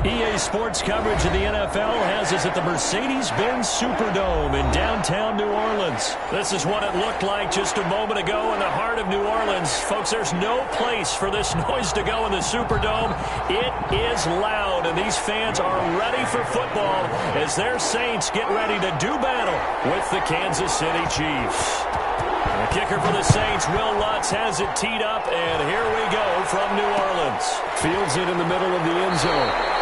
EA Sports coverage of the NFL has us at the Mercedes-Benz Superdome in downtown New Orleans. This is what it looked like just a moment ago in the heart of New Orleans. Folks, there's no place for this noise to go in the Superdome. It is loud, and these fans are ready for football as their Saints get ready to do battle with the Kansas City Chiefs. The kicker for the Saints, Will Lutz, has it teed up, and here we go from New Orleans. Fields it in the middle of the end zone.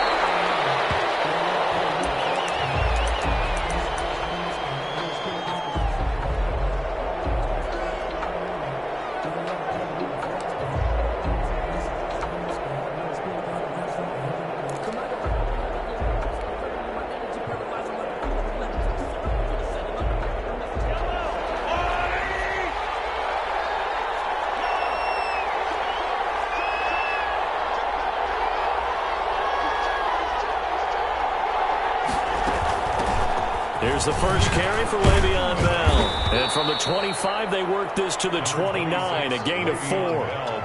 Here's the first carry for Le'Veon Bell. And from the 25, they work this to the 29, a gain of 4.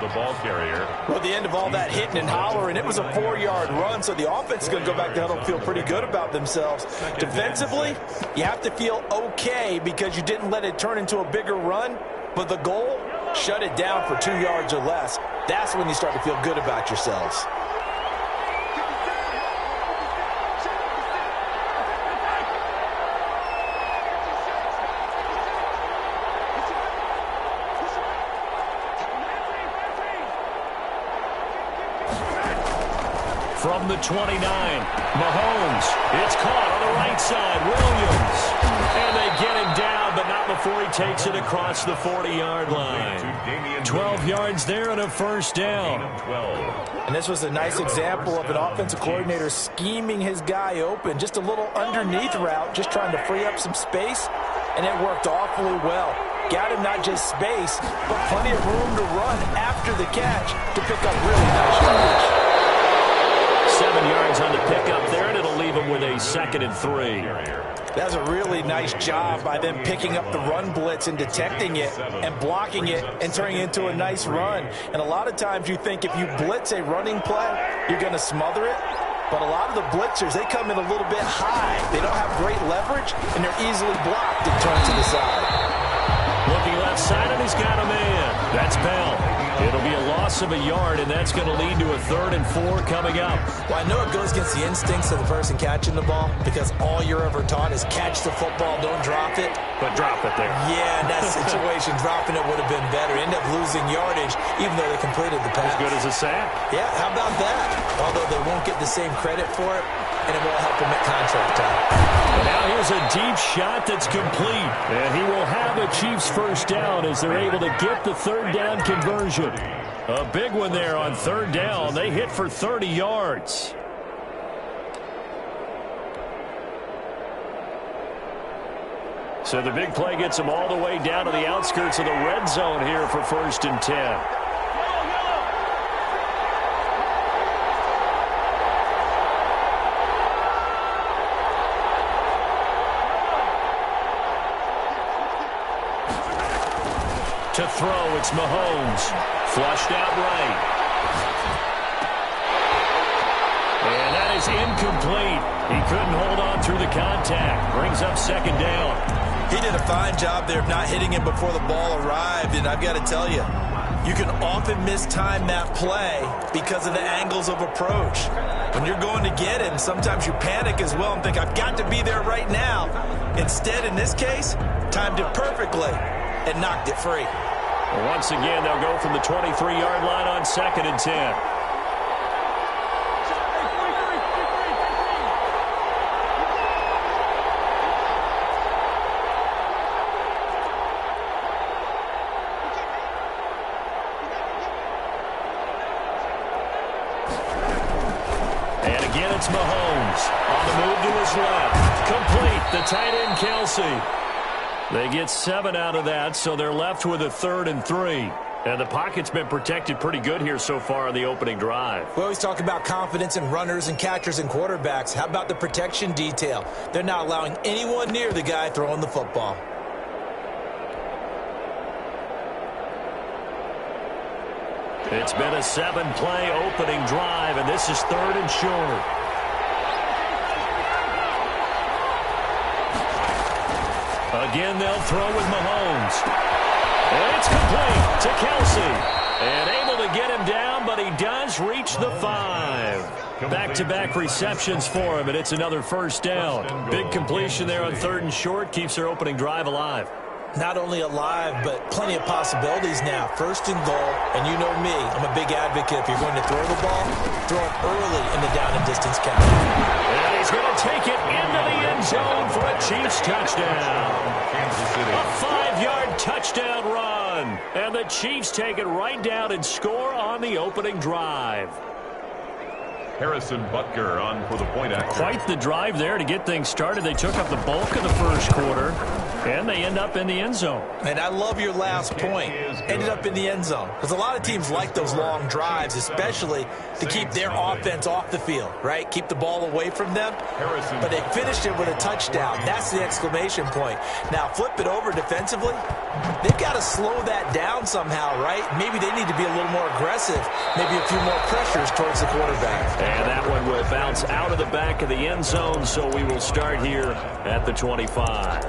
The ball carrier. Well, at the end of all that hitting and hollering, it was a 4-yard run, so the offense is going to go back to huddle and feel pretty good about themselves. Defensively, you have to feel okay because you didn't let it turn into a bigger run, but the goal, shut it down for 2 yards or less. That's when you start to feel good about yourselves. From the 29, Mahomes. It's caught on the right side. Williams. And they get him down, but not before he takes it across the 40-yard line. 12 yards there and a first down. And this was a nice example of an offensive coordinator scheming his guy open. Just a little underneath route, just trying to free up some space, and it worked awfully well. Got him not just space, but plenty of room to run after the catch to pick up really nice yardage. 7 yards on the pickup there, and it'll leave him with a 2nd and 3. That's a really nice job by them picking up the run blitz and detecting it and blocking it and turning it into a nice run. And a lot of times you think if you blitz a running play, you're going to smother it. But a lot of the blitzers, they come in a little bit high. They don't have great leverage, and they're easily blocked and turned to the side. Looking left side, and he's got a man. That's Bell. It'll be a loss of a yard, and that's going to lead to a 3rd and 4 coming up. Well, I know it goes against the instincts of the person catching the ball because all you're ever taught is catch the football, don't drop it. But drop it there. Yeah, in that situation, dropping it would have been better. End up losing yardage, even though they completed the pass. As good as a sack. Yeah, how about that? Although they won't get the same credit for it, and it won't help them at contract time. And now here's a deep shot that's complete. And he will have a Chiefs first down as they're able to get the 3rd down conversion. A big one there on 3rd down. They hit for 30 yards. So the big play gets them all the way down to the outskirts of the red zone here for 1st and 10. To throw, it's Mahomes. Flushed out right. And that is incomplete. He couldn't hold on through the contact. Brings up 2nd down. He did a fine job there of not hitting him before the ball arrived, and I've got to tell you, you can often mistime that play because of the angles of approach. When you're going to get him, sometimes you panic as well and think, I've got to be there right now. Instead, in this case, timed it perfectly and knocked it free. Once again, they'll go from the 23-yard line on 2nd and 10. And again, it's Mahomes on the move to his left. Complete, the tight end, Kelsey. They get 7 out of that, so they're left with a 3rd and 3. And the pocket's been protected pretty good here so far on the opening drive. We always talk about confidence in runners and catchers and quarterbacks. How about the protection detail? They're not allowing anyone near the guy throwing the football. It's been a 7-play opening drive, and this is 3rd and short. Again, they'll throw with Mahomes. And it's complete to Kelsey. And able to get him down, but he does reach the 5. Back-to-back receptions for him, and it's another first down. Big completion there on 3rd and short. Keeps their opening drive alive. Not only alive, but plenty of possibilities now. 1st and goal, and you know me, I'm a big advocate. If you're going to throw the ball, throw it early in the down and distance count. And he's going to take it into the end zone for a Chiefs touchdown. A 5-yard touchdown run. And the Chiefs take it right down and score on the opening drive. Harrison Butker on for the point action. Quite the drive there to get things started. They took up the bulk of the first quarter, and they end up in the end zone. And I love your last point. Ended up in the end zone. Because a lot of teams like those long drives, especially to keep their offense off the field, right? Keep the ball away from them. But they finished it with a touchdown. That's the exclamation point. Now, flip it over defensively. They've got to slow that down somehow, right? Maybe they need to be a little more aggressive. Maybe a few more pressures towards the quarterback. And that one will bounce out of the back of the end zone, so we will start here at the 25.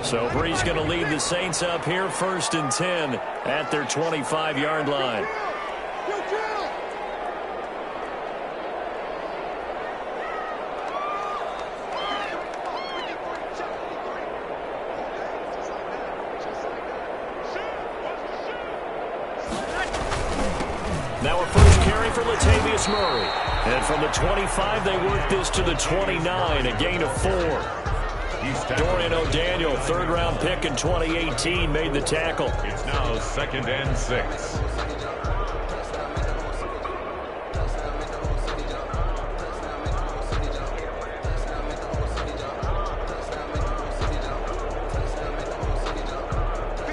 So Brees going to lead the Saints up here, 1st and 10 at their 25-yard line. Now a first carry for Latavius Murray. And from the 25, they work this to the 29, a gain of 4. Dorian O'Daniel, 3rd-round pick in 2018, made the tackle. It's now 2nd and 6.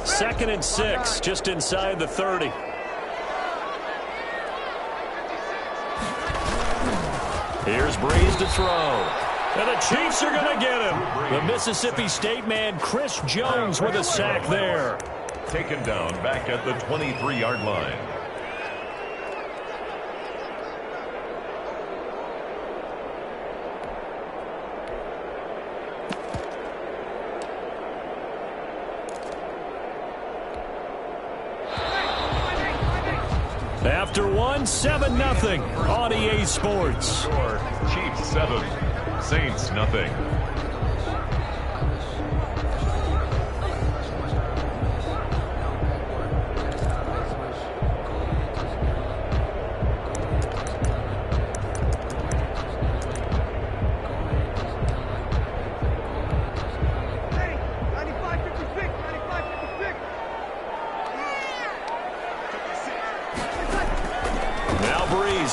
Second and 6, just inside the 30. Here's Brees to throw. And the Chiefs are going to get him. The Mississippi State man, Chris Jones, with a sack there. Taken down back at the 23-yard line. After one, 7-0 on EA Sports. Chiefs 7, Saints nothing.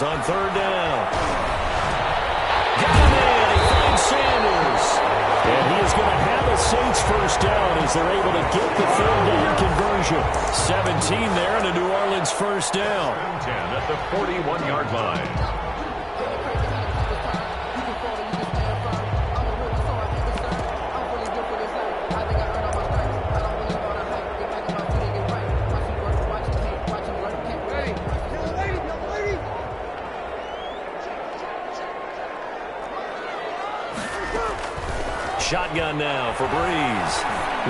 On 3rd down. Got him in. He finds Sanders. And he is going to have a Saints first down as they're able to get the 3rd down conversion. 17 there and a New Orleans first down. 10 at the 41-yard line. Shotgun now for Brees.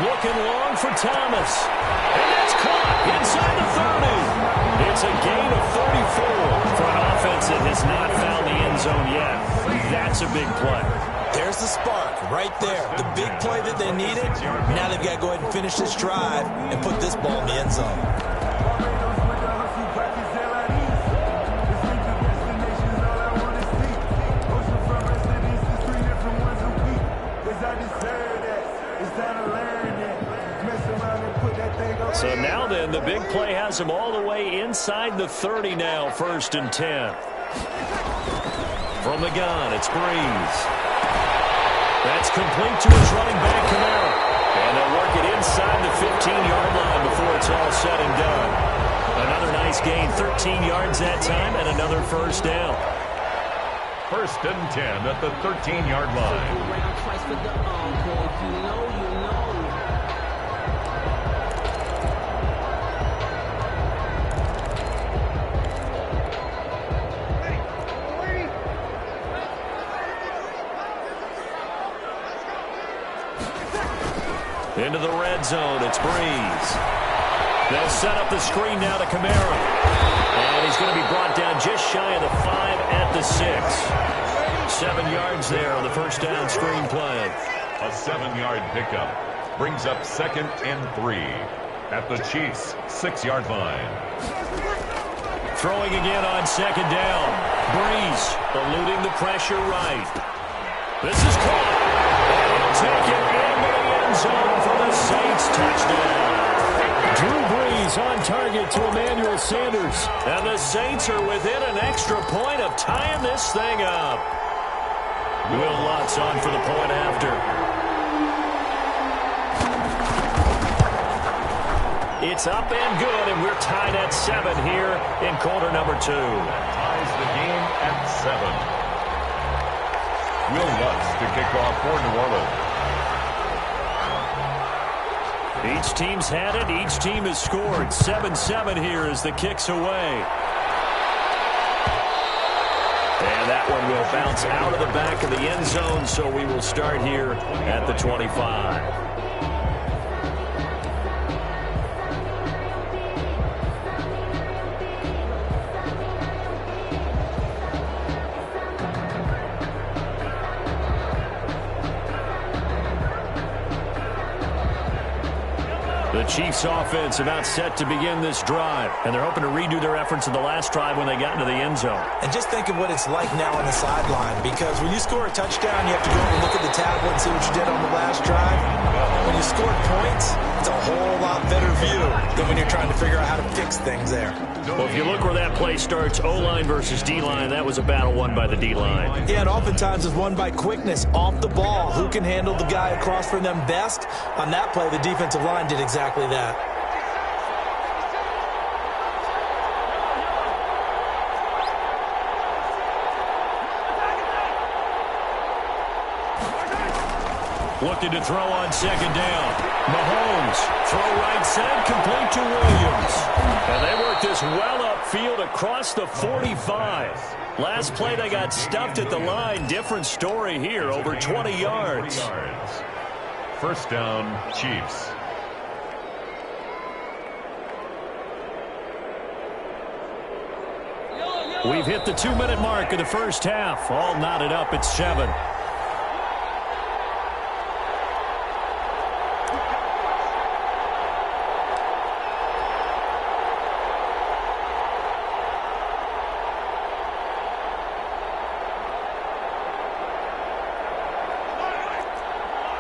Looking long for Thomas. And that's caught inside the 30. It's a gain of 34 for an offense that has not found the end zone yet. That's a big play. There's the spark right there. The big play that they needed. Now they've got to go ahead and finish this drive and put this ball in the end zone. So now then, the big play has him all the way inside the 30 now, 1st and 10. From the gun, it's Brees. That's complete to his running back, Kamara. And they'll work it inside the 15-yard line before it's all said and done. Another nice gain, 13 yards that time, and another first down. 1st and 10 at the 13-yard line. twice for the encore. If you know, you know. Into the red zone, it's Breeze. They'll set up the screen now to Kamara. And he's going to be brought down just shy of the 5 at the 6. 7 yards there on the first down screen play. A 7-yard pickup brings up 2nd and 3 at the Chiefs' 6-yard line. Throwing again on 2nd down. Breeze eluding the pressure right. This is caught. And he'll take it into the end zone for the Saints touchdown. Drew Brees on target to Emmanuel Sanders. And the Saints are within an extra point of tying this thing up. Will Lutz on for the point after. It's up and good, and we're tied at 7 here in quarter number 2. Ties the game at 7. Will Lutz to kick off for New Orleans. Each team's had it. Each team has scored. 7-7 here as the kick's away. And that one will bounce out of the back of the end zone, so we will start here at the 25. The Chiefs offense about set to begin this drive, and they're hoping to redo their efforts in the last drive when they got into the end zone. And just think of what it's like now on the sideline, because when you score a touchdown, you have to go and look at the tablet and see what you did on the last drive. When you score points, it's a whole lot better view than when you're trying to figure out how to fix things there. Well, if you look where that play starts, O-line versus D-line, that was a battle won by the D-line. Yeah, and oftentimes it's won by quickness off the ball. Who can handle the guy across from them best? On that play, the defensive line did exactly that. Looking to throw on 2nd down. Mahomes, throw right side, complete to Williams. And they work this well upfield across the 45. Last play they got stuffed at the line. Different story here, over 20 yards. First down, Chiefs. We've hit the 2-minute mark of the first half. All knotted up at 7.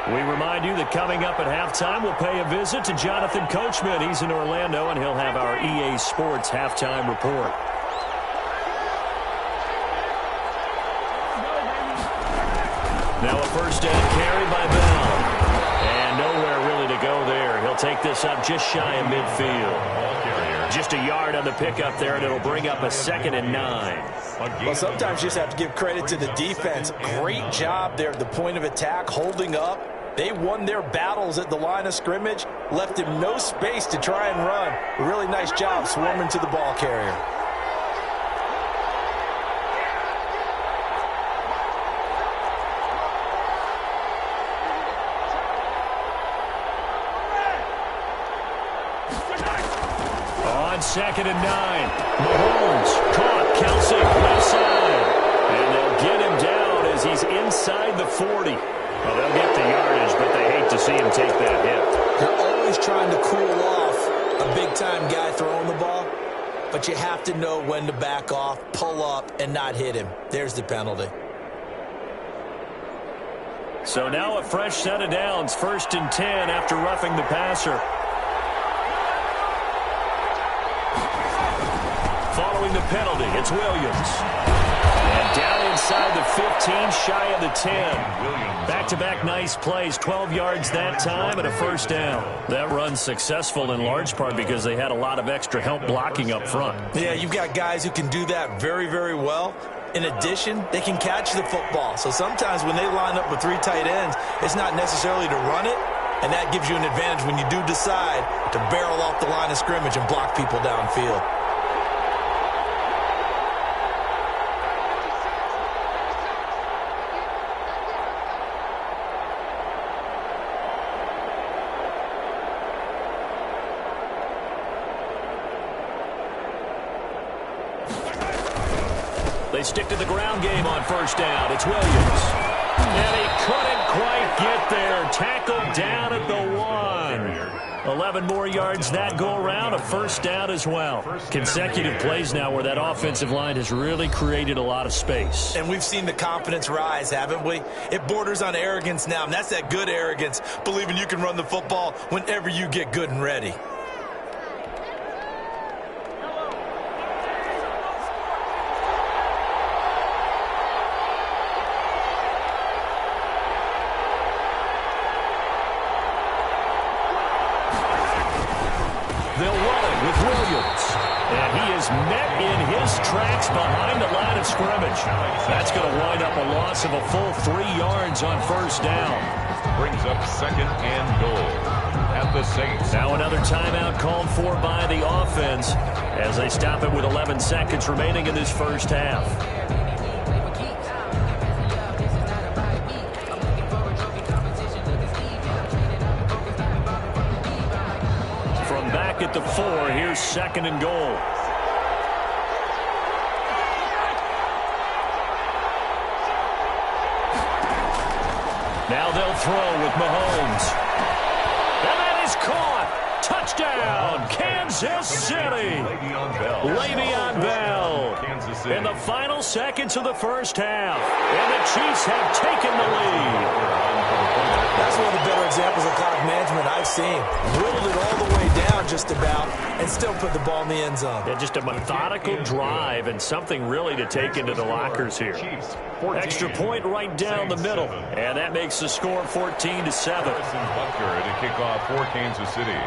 We remind you that coming up at halftime, we'll pay a visit to Jonathan Coachman. He's in Orlando, and he'll have our EA Sports halftime report. Now a first down carry by Bell. And nowhere really to go there. He'll take this up just shy of midfield. Just a yard on the pickup there, and it'll bring up a 2nd and 9. Well, sometimes you just have to give credit to the defense. Great job there at the point of attack, holding up. They won their battles at the line of scrimmage, left him no space to try and run. A really nice job swarming to the ball carrier. On 2nd and 9, Mahomes caught Kelsey left side, and they'll get him down as he's inside the 40. Well, they'll get the yardage, but they hate to see him take that hit. You're always trying to cool off a big-time guy throwing the ball, but you have to know when to back off, pull up, and not hit him. There's the penalty. So now a fresh set of downs, 1st and 10 after roughing the passer. Following the penalty, it's Williams. And down inside the 15, shy of the 10. Back-to-back nice plays, 12 yards that time and a first down. That run's successful in large part because they had a lot of extra help blocking up front. Yeah, you've got guys who can do that very, very well. In addition, they can catch the football. So sometimes when they line up with 3 tight ends, it's not necessarily to run it, and that gives you an advantage when you do decide to barrel off the line of scrimmage and block people downfield. They stick to the ground game on first down. It's Williams. And he couldn't quite get there. Tackled down at the 1. 11 more yards that go around. A first down as well. Consecutive plays now where that offensive line has really created a lot of space. And we've seen the confidence rise, haven't we? It borders on arrogance now, and that's that good arrogance, believing you can run the football whenever you get good and ready. They'll run it with Williams. And he is met in his tracks behind the line of scrimmage. That's going to wind up a loss of a full 3 yards on first down. Brings up 2nd and goal at the Saints. Now another timeout called for by the offense as they stop it with 11 seconds remaining in this first half. At the 4, here's 2nd and goal. Now they'll throw with Mahomes. And that is caught. Touchdown, Kansas City. Le'Veon Bell. In the final seconds of the first half. And the Chiefs have taken the lead. That's one of the better examples of clock management I've seen. Whittled it all the way down just about and still put the ball in the end zone. Yeah, just a methodical drive and something really to take into the lockers here. Extra point right down the middle. And that makes the score 14-7. Butker to kick off for Kansas City.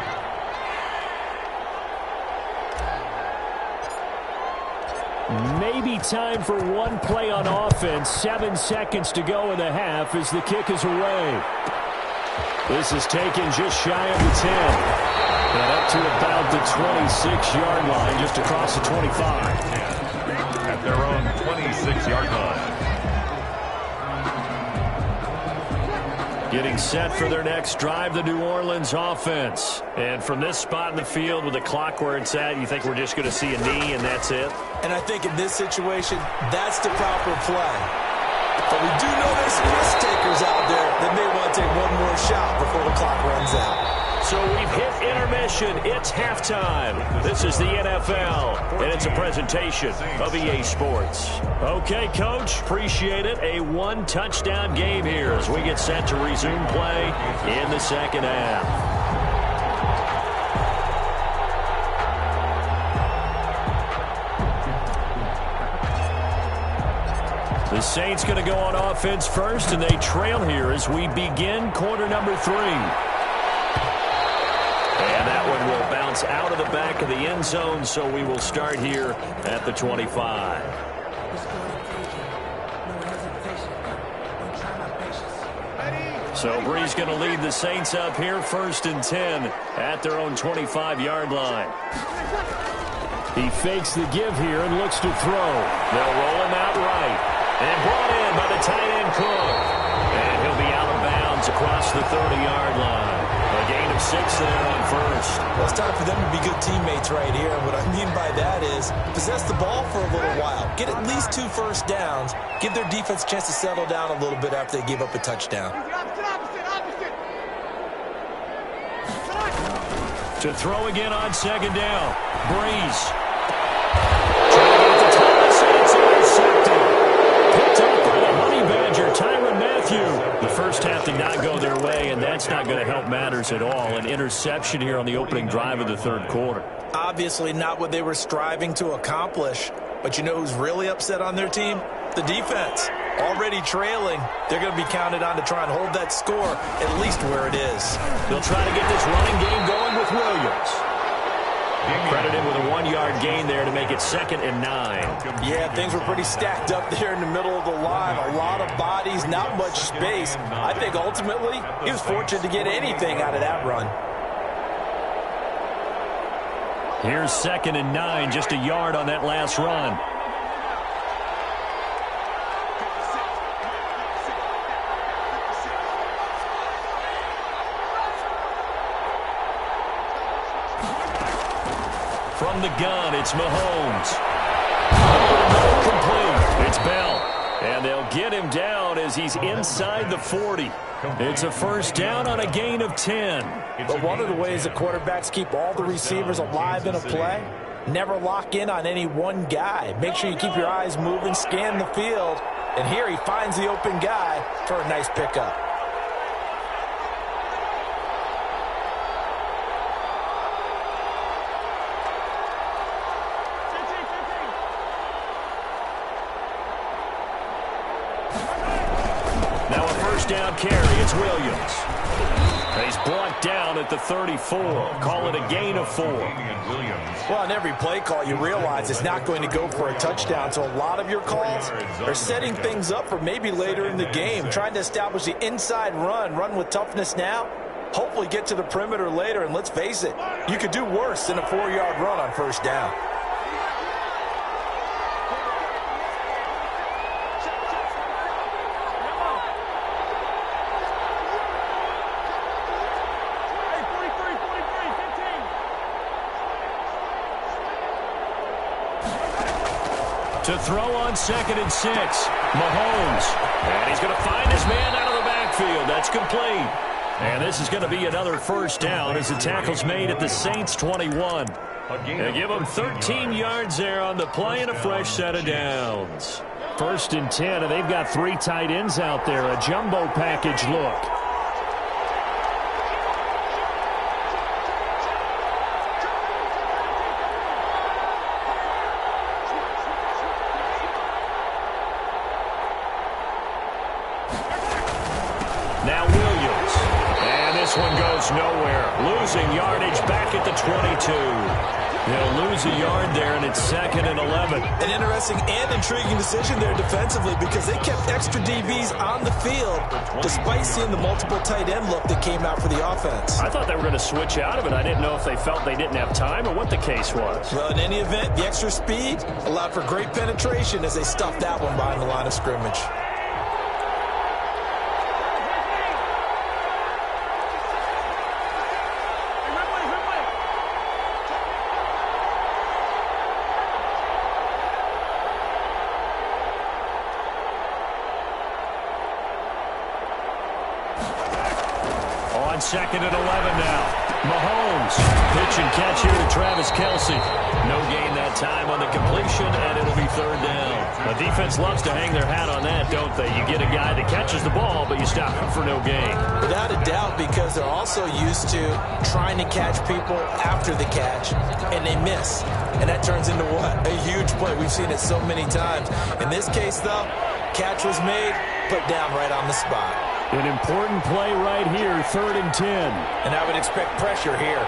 Maybe time for one play on offense. 7 seconds to go in the half as the kick is away. This is taken just shy of the 10. And up to about the 26-yard line, just across the 25. At their own 26-yard line. Getting set for their next drive, the New Orleans offense. And from this spot in the field with the clock where it's at, you think we're just going to see a knee and that's it? And I think in this situation, that's the proper play. But we do know there's some risk takers out there that may want to take one more shot before the clock runs out. So we've hit intermission. It's halftime. This is the NFL, and it's a presentation of EA Sports. Okay, Coach, appreciate it. A 1-touchdown game here as we get set to resume play in the second half. The Saints going to go on offense first, and they trail here as we begin quarter number 3. And that one will bounce out of the back of the end zone, so we will start here at the 25. So Bree's going to lead the Saints up here, 1st and 10 at their own 25-yard line. He fakes the give here and looks to throw. They'll roll him out right. And brought in by the tight end Cook. And he'll be out of bounds across the 30-yard line. A gain of 6 there on first. Well, it's time for them to be good teammates right here. And what I mean by that is possess the ball for a little while. Get at least 2 first downs. Give their defense a chance to settle down a little bit after they give up a touchdown. To throw again on 2nd down. Breeze. Picked up by the Honey Badger, Tyrann Mathieu. The first half did not go their way, and that's not going to help matters at all. An interception here on the opening drive of the 3rd quarter. Obviously not what they were striving to accomplish. But you know who's really upset on their team? The defense. Already trailing. They're going to be counted on to try and hold that score at least where it is. They'll try to get this running game going with Williams. Credit him with a 1-yard gain there to make it 2nd and 9. Yeah, things were pretty stacked up there in the middle of the line. A lot of bodies, not much space. I think ultimately he was fortunate to get anything out of that run. Here's 2nd and 9, just a yard on that last run. From the gun, it's Mahomes. Complete. It's Bell. And they'll get him down as he's inside the 40. It's a first down on a gain of 10. But one of the ways that quarterbacks keep all the receivers alive in a play, never lock in on any one guy. Make sure you keep your eyes moving, scan the field. And here he finds the open guy for a nice pickup. Down carry, it's Williams. He's brought down at the 34. Call it a gain of 4. Well, on every play call, you realize it's not going to go for a touchdown. So a lot of your calls are setting things up for maybe later in the game, trying to establish the inside run with toughness now, hopefully get to the perimeter later. And let's face it, you could do worse than a 4-yard run on first down. To throw on 2nd and 6, Mahomes. And he's going to find his man out of the backfield. That's complete. And this is going to be another first down as the tackle's made at the Saints' 21. They give them 13 yards there on the play and a fresh set of downs. 1st and 10, and they've got 3 tight ends out there. A jumbo package look. Now Williams. And this one goes nowhere. Losing yardage back at the 22. They'll lose a yard there, and it's 2nd and 11. An interesting and intriguing decision there defensively because they kept extra DBs on the field despite seeing the multiple tight end look that came out for the offense. I thought they were going to switch out of it. I didn't know if they felt they didn't have time or what the case was. Well, in any event, the extra speed allowed for great penetration as they stuffed that one behind the line of scrimmage. On 2nd and 11 now. Mahomes. Pitch and catch here to Travis Kelce. No gain that time on the completion, and it'll be 3rd down. The defense loves to hang their hat on that, don't they? You get a guy that catches the ball, but you stop him for no gain. Without a doubt, because they're also used to trying to catch people after the catch, and they miss. And that turns into what? A huge play. We've seen it so many times. In this case, though, catch was made, put down right on the spot. An important play right here, 3rd and 10. And I would expect pressure here.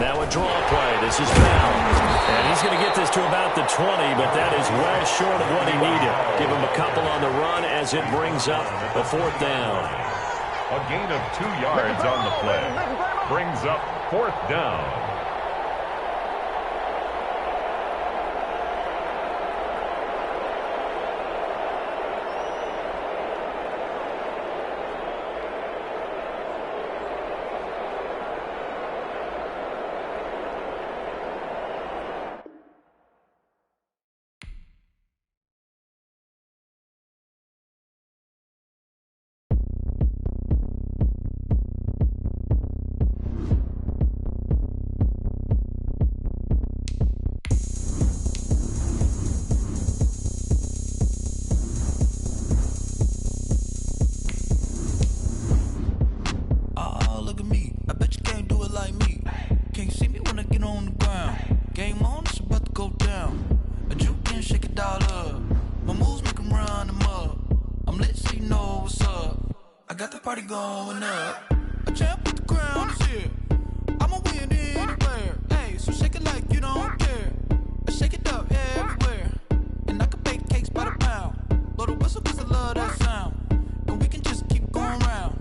Now a draw play. This is Bell. And he's going to get this to about the 20, but that is well short of what he needed. Give him a couple on the run as it brings up a 4th down. A gain of 2 yards on the play. Brings up 4th down. Look at me. I bet you can't do it like me. Can't see me when I get on the ground. Game on, it's about to go down. A juke and shake it all up. My moves make them run them up. I'm lit so you know what's up. I got the party going up. A champ with the crown is here. I'ma win anywhere. Hey, so shake it like you don't care. I shake it up everywhere. And I can bake cakes by the pound. Blow the whistle cause I love that sound. And we can just keep going round.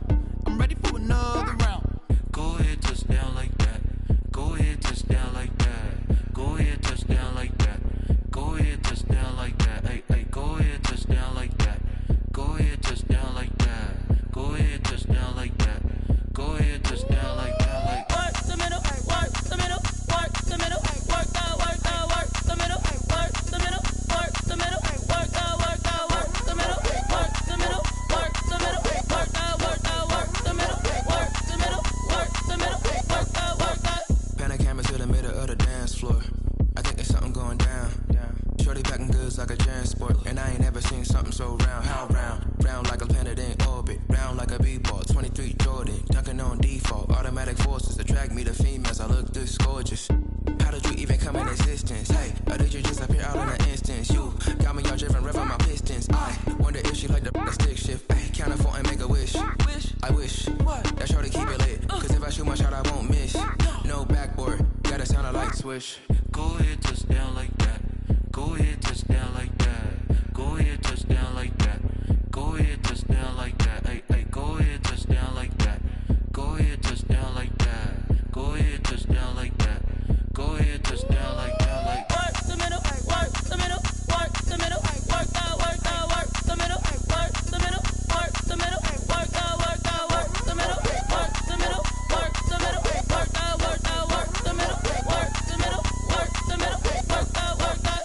I'm ready for another round. Go ahead, touch down like that. Go ahead, touch down like that. Go ahead, touch down like that. Go ahead, touch down like that. Hey, hey, go ahead, touch down like that. Go ahead, touch down like that. Go ahead, touch down like that. Go ahead, touch down like that. Like work the middle, work the middle, work the middle, work the middle, work the middle, work the middle, work the middle, work the middle, work the middle, work the middle, work the middle, work the middle, work the middle, work the. Pan a camera to the middle of the dance floor. I think there's something going down. Shorty packing goods like a transport, and I ain't never seen something so round. How round? Round like a planet in orbit, round like a b-ball. 23 Jordan, dunking on default. Automatic forces attract me to females. I look this gorgeous. How did you even come in existence? Hey, or did you just appear out in an instance? You got me all driven, revving my pistons. I wonder if she like the stick shift. Hey, count it 4 and make a wish. I wish that shorty keep it lit. Cause if I shoot my shot, I won't miss. No backboard, gotta sound a light switch. go ahead, touch down like that. Go ahead, touch down like that. Go ahead, touch down like that. Go ahead, touch down like that. Hey, hey, go ahead, touch down like that. Go ahead, touch down like that. Go ahead, touch down like that. Go ahead, touch down like that. Like work the middle, work the middle, work the middle, work the middle, work the middle, work the middle, work the middle, work the middle, work the middle, work the middle, work the middle, work the middle, work the middle, work the middle, work the middle, work the.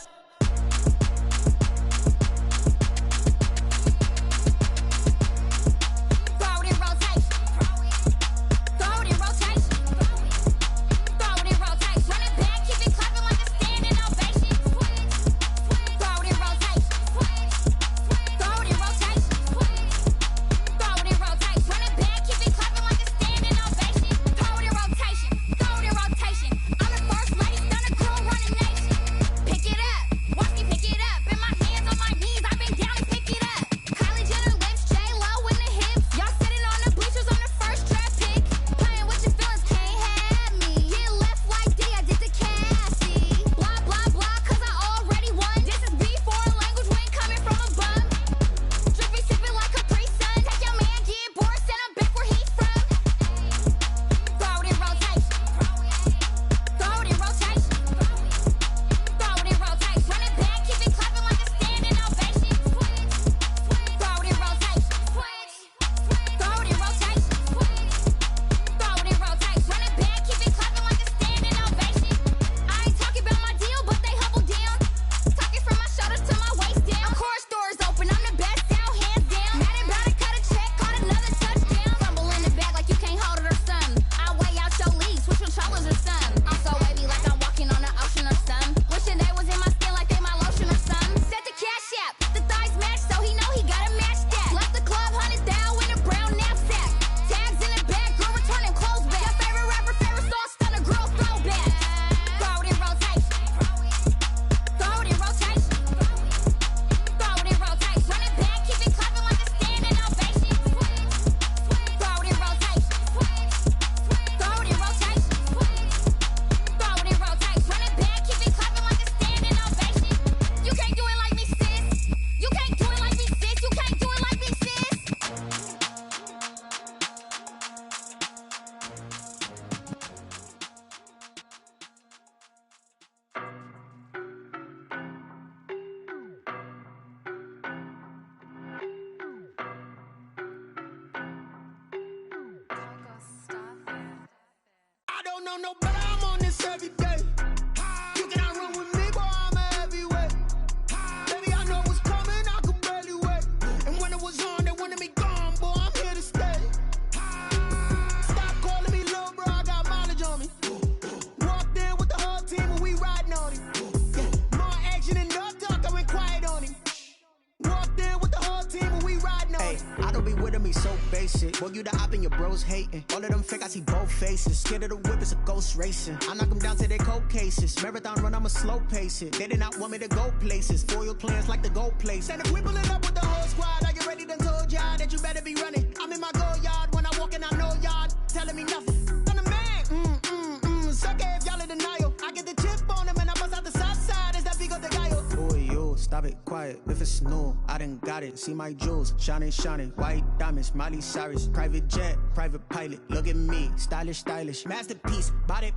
face it. Boy, you the op and your bros hating. All of them fake, I see both faces. Scared of the whip, it's a ghost racing. I knock them down to their cold cases. Marathon run, I'ma slow pace it. They did not want me to go places. Foil plans like the gold place. And if we pulling up with the whole squad, are you ready? Done told y'all that you better be running. I'm in my go yard. When I walk in, I know y'all telling me nothing. I'm the man. Sucker if y'all in denial. I get the chip on him and I bust out the south side. Is that Vigo de Gallo? Boy, you stop it, quiet. If it's new, I done got it. See my jewels, shining, shining. White diamonds, Miley Cyrus. Private jet, private pilot. Look at me, stylish, stylish. Masterpiece, body,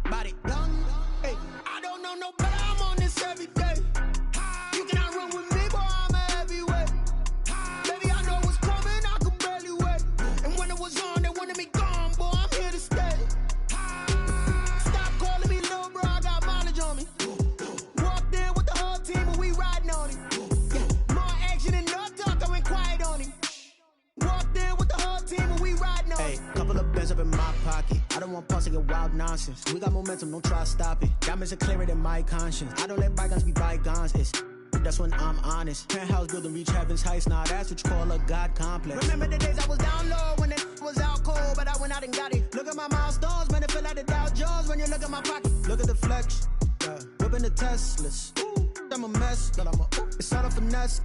young. Hey, I don't know no better. I'm on this every day. You cannot run with me, boy. I'm a heavyweight. Baby, I know what's coming. I could barely wait. And when it was on, they wanted me gone, boy. I'm here to stay. Stop calling me little bro. I got mileage on me. Walked in with the whole team and we riding on him. Yeah, more action and no talk. I went quiet on him. Walked in with the whole team and we riding on him. Hey, couple of bands up in my pocket. I don't want pause to get wild nonsense. We got momentum, don't try to stop it. Diamonds are clearer than my conscience. I don't let bygones be bygones. That's when I'm honest. Penthouse building reach heaven's heights. Nah, that's what you call a God complex. Remember the days I was down low when it was out cold, but I went out and got it. Look at my milestones, man, it feel like the Dow Jones when you look at my pocket. Look at the flex, whipping the Teslas. I'm a mess, but it's all a finesse.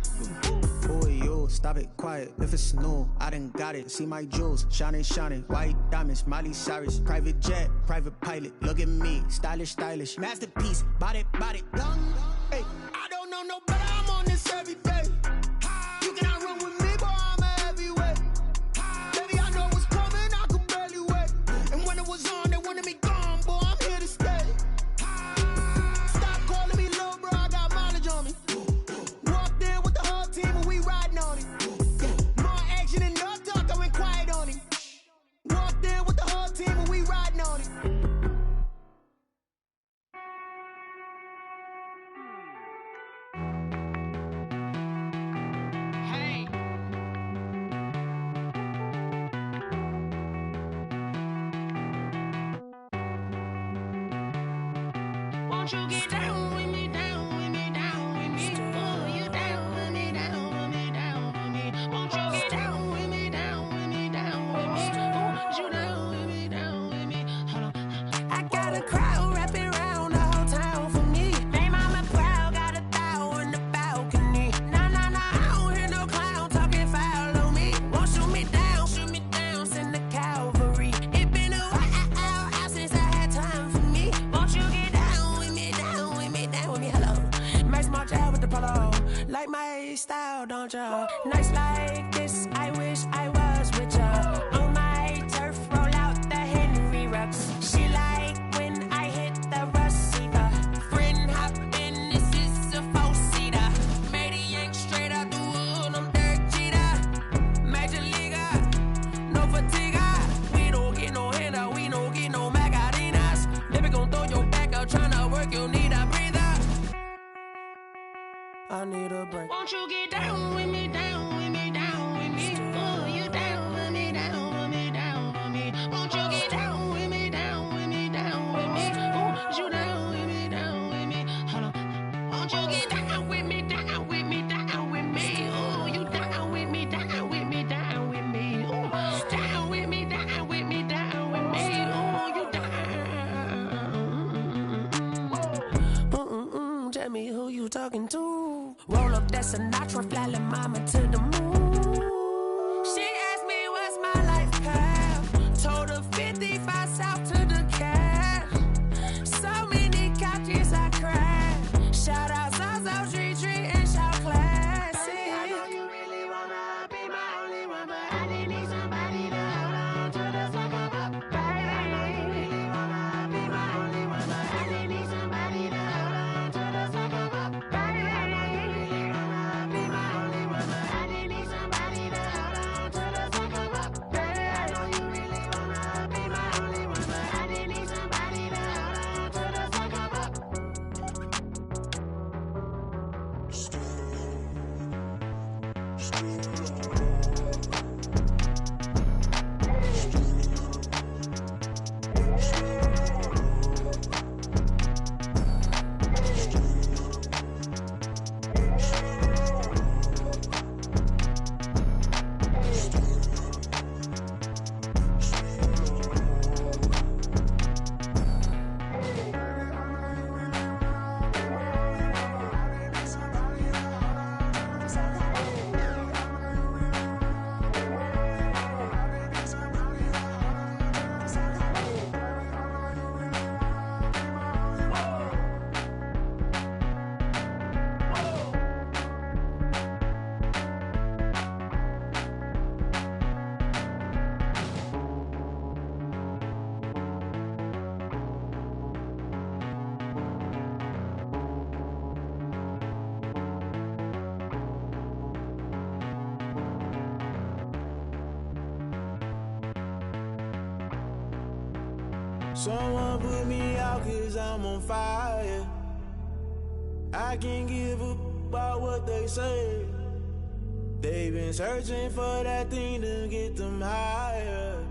Boy, you stop it, quiet. If it's new, I done got it. See my jewels, shining, shining. White diamonds, Miley Cyrus. Private jet, private pilot. Look at me, stylish, stylish. Masterpiece, body, young. Hey, I don't know no better. I'm on this every day. You cannot run with me, boy. I'm a heavyweight. Baby, I know what's coming. I could barely wait. And when it was on, they wanted me gone, boy. I'm here to stay. Stop calling me little bro. I got mileage on me. Walked in with the whole team and we riding on him. Yeah, more action and no talk. I went quiet on him. Walked in with the whole team and we riding on him. Won't you get down with me, down with me, down with me? Oh, you down with me, down with me, down with me. Won't you get down with me, down with me, down with me? Oh, you down with me, down with me? Hold on. I got a crowd wrapping around the whole town for me. Hey, mama proud, got a thou on the balcony. Nah, I don't hear no clown talking foul on me. Won't shoot me down, send the cavalry. It been a while since I had time for me. Won't you get down with me, down with me, down with me? Hello. Max March out with the polo. Like my style, don't ya? Nights like this, I wish I was with ya. On my turf, roll out the Henry Rux. She like when I hit the receiver. Friend hop in, this is a four-seater. Made a yank straight out the wood, I'm Derek Jeter. Major leaguer, no fatigue. We don't get no handout, we don't get no Macarinas. Never gon' throw your back out, tryna work, you need a breather. I need a break. Won't you get down with me, down with me, down with me? Oh, you down with me, down with me, down with me. Won't you get down with me, down with me, down with me? Oh, you down with me, down with me? Hold on. Won't you get down with me, down with me, down with me? Oh, you down with me, down with me, down with me? Oh, down with me, down with me, down with me? Oh, you down. Tell me who you talking to. Roll up that Sinatra, fly like mama to the moon. She asked me what's my life path. Told her 55 south to the cat. So many couches I cried. Shout out South Tree and shout classic. I know you really wanna be my only one, but I didn't need somebody to hold on to the sucker up. Baby, I know you really wanna be my only one, but I didn't need somebody to hold on to the sucker up. Baby, I know you really wanna be my only one, but I didn't need somebody. Someone put me out cause I'm on fire. I can't give a about what they say. They've been searching for that thing to get them higher.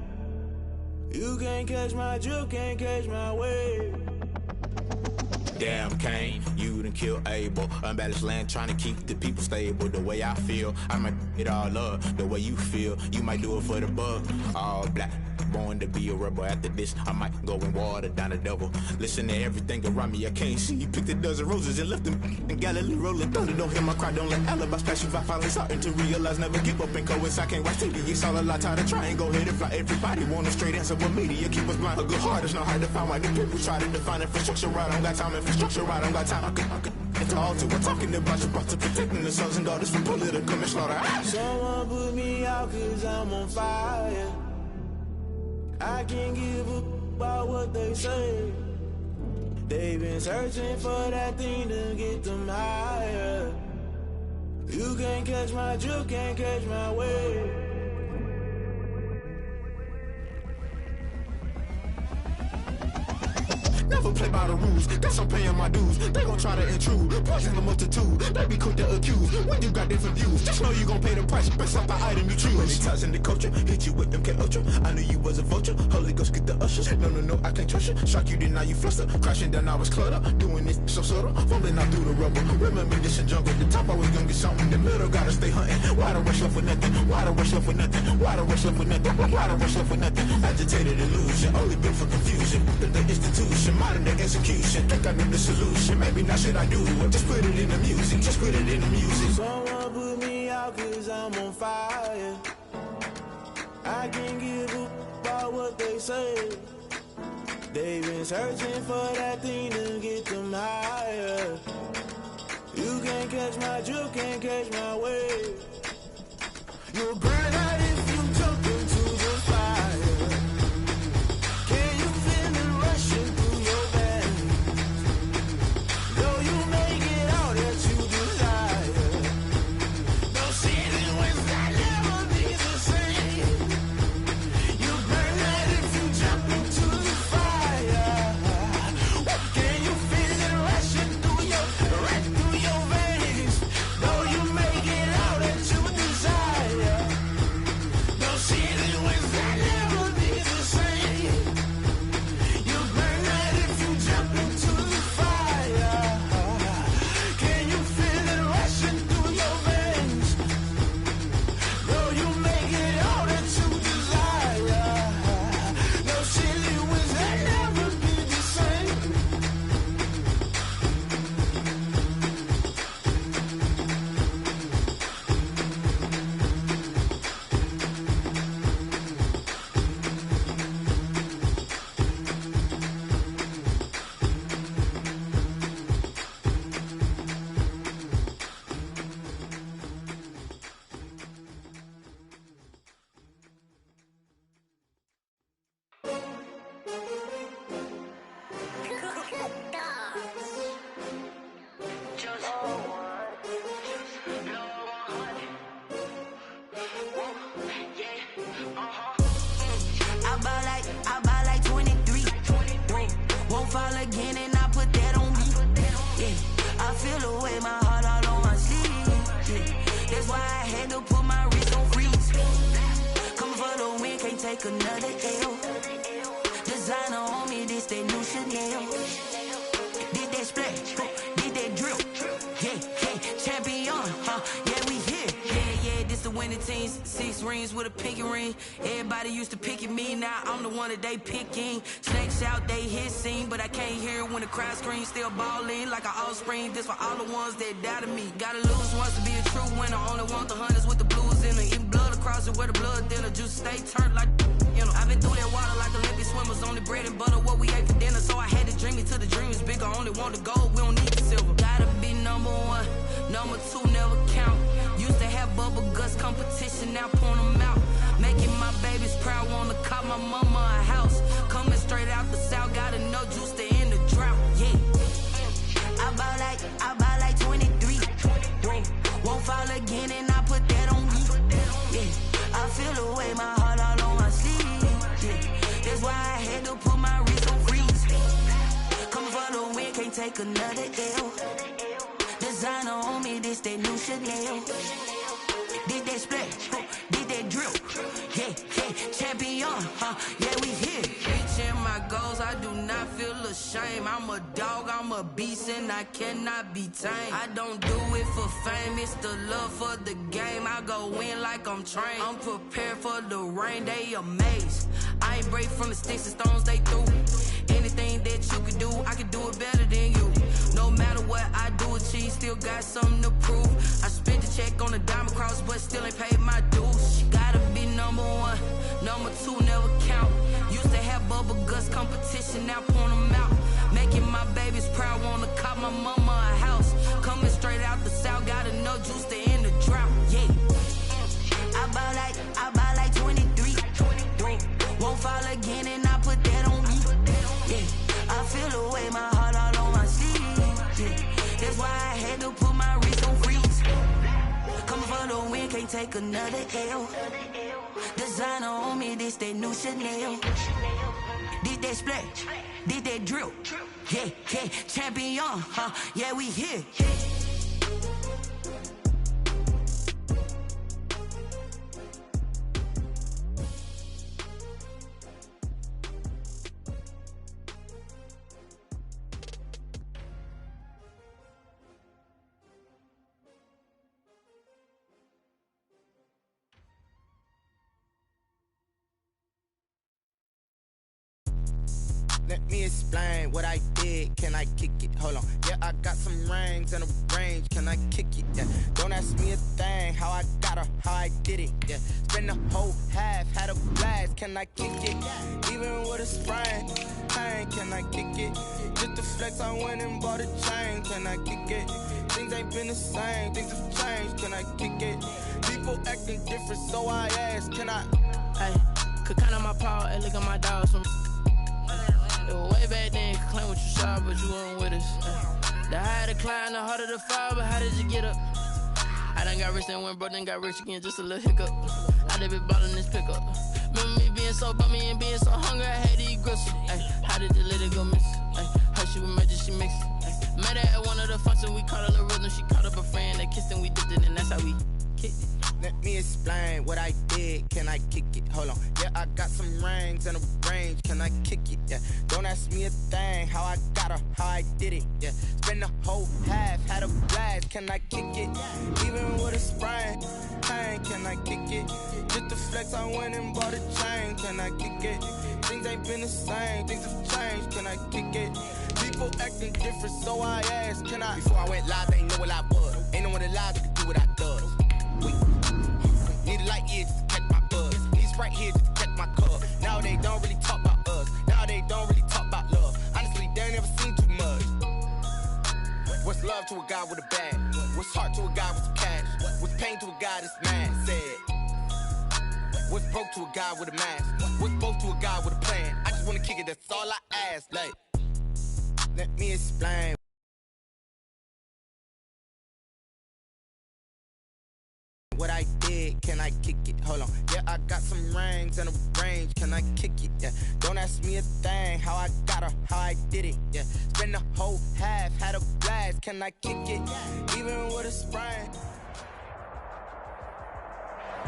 You can't catch my drift, can't catch my wave. Damn, Kane, you done killed Abel. Unbalanced land, trying to keep the people stable. The way I feel, I might it all up. The way you feel, you might do it for the buck. All black, born to be a rebel. After this, I might go and water down the devil. Listen to everything around me, I can't see. Picked a dozen roses and left them in Galilee rolling thunder. Don't hear my cry, don't let alibis pass you by. Finally starting to realize, never give up and coincide. Can't watch TV, it's all a lot. Tired of trying, go ahead and fly. Everybody want a straight answer, but media keep us blind. A good heart is not hard to find. Why the people try to define infrastructure right? I don't got time, infrastructure right, I don't got time. I could it's all to. We're talking about you, about to protecting the sons and daughters from political manslaughter. Someone put me out cause I'm on fire. I can't give a about what they say. They've been searching for that thing to get them higher. You can't catch my drift, can't catch my wave. Never play by the rules, guess I'm paying my dues. They gon' try to intrude, poison the multitude. They be quick to accuse, when you got different views. Just know you gon' pay the price, based off the item you choose. Many times in the culture, hit you with MK Ultra. I knew you was a vulture, Holy Ghost get the ushers. No, I can't trust you. Shock you, then now you fluster. Crashing down, I was cluttered. Doing this so subtle, falling out through the rubble. Remember this in jungle, the top always gonna get something. The middle gotta stay hunting. Why the rush left with nothing? Why the rush left with nothing? Why the rush left with nothing? Why the rush left with nothing? Agitated illusion, only built for confusion. The institution, modern day execution. Think I know the solution. Maybe not shit I do. Just put it in the music. Just put it in the music. Someone put me out cause I'm on fire. I can't give a about what they say. They've been searching for that thing to get them higher. You can't catch my drift, can't catch my wave. You'll burn out if you jump into the fire. Can you feel it rushing through your veins? Though you make it out that you desire. No ceiling wins that never be the same. You burn out if you jump into the fire. Can you feel it rushing through your veins? Though you make it out that you desire. No ceiling wins that never be the same. You burn out if you jump into the fire. Can you feel it rushing through your veins? Though you make it out that you desire. No ceiling wins that never be the same. I buy like 23. Won't fall again and I put that on me. Yeah, I feel the way, my heart all on my sleeve. Yeah, that's why I had to put my wrist on freeze. Come for the win, can't take another L. Designer on me, this that new Chanel. Did that splash, did that drip. Yeah, champion, yeah, we here. Yeah, this the winning teams. 6 rings with a pinky ring. Everybody used to pick at me, now I'm the one that they picking. Snakes out, they hissing, but I can't hear when the crowd screams. Still balling like an offspring. This for all the ones that doubted me. Gotta lose once to be a true winner. Only want the hunters with the blues in it. Even blood across it where the blood thinner. Juice stay turned like, you know. I've been through that water like Olympic swimmers. Only bread and butter, what we ate for dinner. So I had to dream it till the dream is bigger. Only want the gold, we don't need the silver. Gotta be number 1, number 2 never count. Used to have bubble guts competition, now point them out. Making my babies proud, wanna call my mama a house. Coming straight out the south, gotta know juice to end the drought. Yeah, I buy like 23. Won't fall again and I put that on me. Yeah, I feel the way, my heart all on my sleeve. Yeah, that's why I had to put my wrist on take another L. Designer on me, this that new Chanel. Did that splash, did that drill. Yeah, champion, yeah, we here. Reaching my goals, I do not feel ashamed. I'm a dog, I'm a beast, and I cannot be tamed. I don't do it for fame, it's the love for the game. I go in like I'm trained. I'm prepared for the rain, they amazed. I ain't break from the sticks and stones they threw. Anything that you can do, I can do it better than you. No matter what I do, achieve, still got something to prove. I spent the check on the diamond cross, but still ain't paid my dues. She gotta be number one, number two never count. Used to have bubble guts competition, now point them out. Making my babies proud, wanna cop my mama a house. Coming straight out the south, got enough juice to end the drought. Yeah, I buy like 23. Won't fall again, and I put that on me. Yeah, I feel the way, my heart all on my sleeve. Yeah, that's why I had to put my wrist on freeze. Coming for the win, can't take another L. Designer on me, this that new Chanel. Did that splash, did that drill. Yeah, champion, yeah, we here. Let me explain what I did. Can I kick it? Hold on. Yeah, I got some rings and a range. Can I kick it? Yeah. Don't ask me a thing. How I got her, how I did it. Yeah. Spend the whole half, had a blast. Can I kick it? Even with a sprain. Pain, can I kick it? Just to flex, I went and bought a chain. Can I kick it? Things ain't been the same. Things have changed. Can I kick it? People acting different, so I ask. Can I? Hey, could count on my paw and look at my dogs from. Way back then, could claim what you saw, but you weren't with us. The higher the climb, the harder the fall, but how did you get up? I done got rich and went broke, then got rich again, just a little hiccup. I done been ballin' this pickup. Remember me being so bummy and being so hungry, I had to eat gristle. How did you let it go miss? Her she was magic, she mixed. Met her at one of the functions, we caught a little rhythm. She caught up a friend, they kissed and we dipped it, and that's how we kicked it. Let me explain what I did. Can I kick it? Hold on. Yeah, I got some rings and a range. Can I kick it? Yeah. Don't ask me a thing. How I got her, how I did it. Yeah. Spend the whole half, had a blast. Can I kick it? Even with a sprain. Pain, can I kick it? Just to flex, I went and bought a chain. Can I kick it? Things ain't been the same. Things have changed. Can I kick it? People acting different, so I ask. Can I? Before I went live, they ain't know what I was. Ain't no one alive that could do what I does. Need a light here just to catch my buzz. Need Sprite here just to catch my cup. Now they don't really talk about us. Now they don't really talk about love. Honestly, they ain't never seen too much. What's love to a guy with a bag? What's heart to a guy with some cash? What's pain to a guy that's mad? Said. What's broke to a guy with a mask? What's both to a guy with a plan? I just wanna kick it, that's all I ask. Like, let me explain. What I did, can I kick it? Hold on. Yeah, I got some rings and a range. Can I kick it? Yeah. Don't ask me a thing. How I got her, how I did it. Yeah. Spend the whole half, had a blast. Can I kick it? Even with a sprain.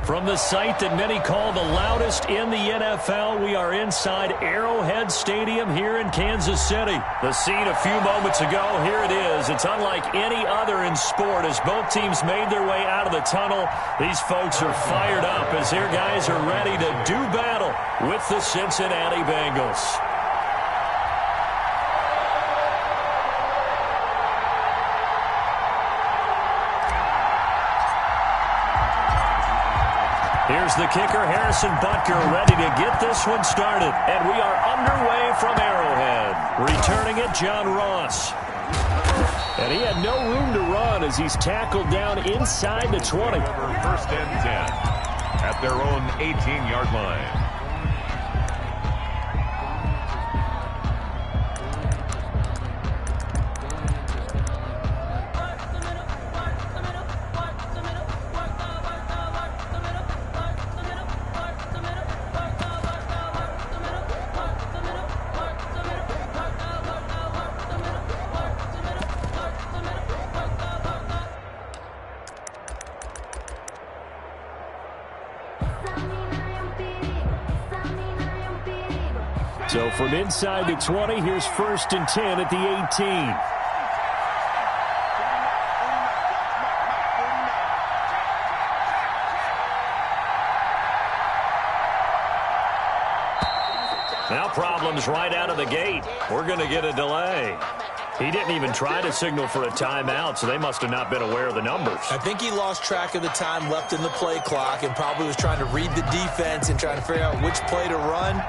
From the site that many call the loudest in the NFL, we are inside Arrowhead Stadium here in Kansas City. The scene a few moments ago, here it is. It's unlike any other in sport as both teams made their way out of the tunnel. These folks are fired up as their guys are ready to do battle with the Cincinnati Bengals. Here's the kicker, Harrison Butker, ready to get this one started. And we are underway from Arrowhead. Returning it, John Ross. And he had no room to run as he's tackled down inside the 20. First and 10 at their own 18-yard line. So from inside the 20, here's 1st and 10 at the 18. Now problems right out of the gate. We're going to get a delay. He didn't even try to signal for a timeout, so they must have not been aware of the numbers. I think he lost track of the time left in the play clock and probably was trying to read the defense and trying to figure out which play to run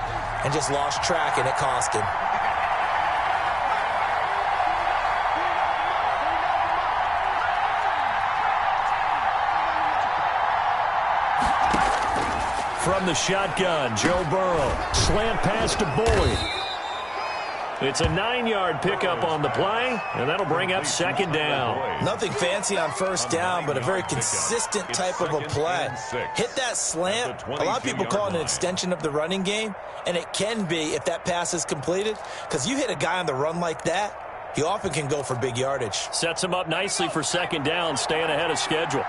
and just lost track, and it cost him. From the shotgun, Joe Burrow. Slant pass to Boyd. It's a 9-yard pickup on the play, and that'll bring up 2nd down. Nothing fancy on 1st down, but a very consistent type of a play. Hit that slant. A lot of people call it an extension of the running game, and it can be if that pass is completed, because you hit a guy on the run like that, he often can go for big yardage. Sets him up nicely for 2nd down, staying ahead of schedule.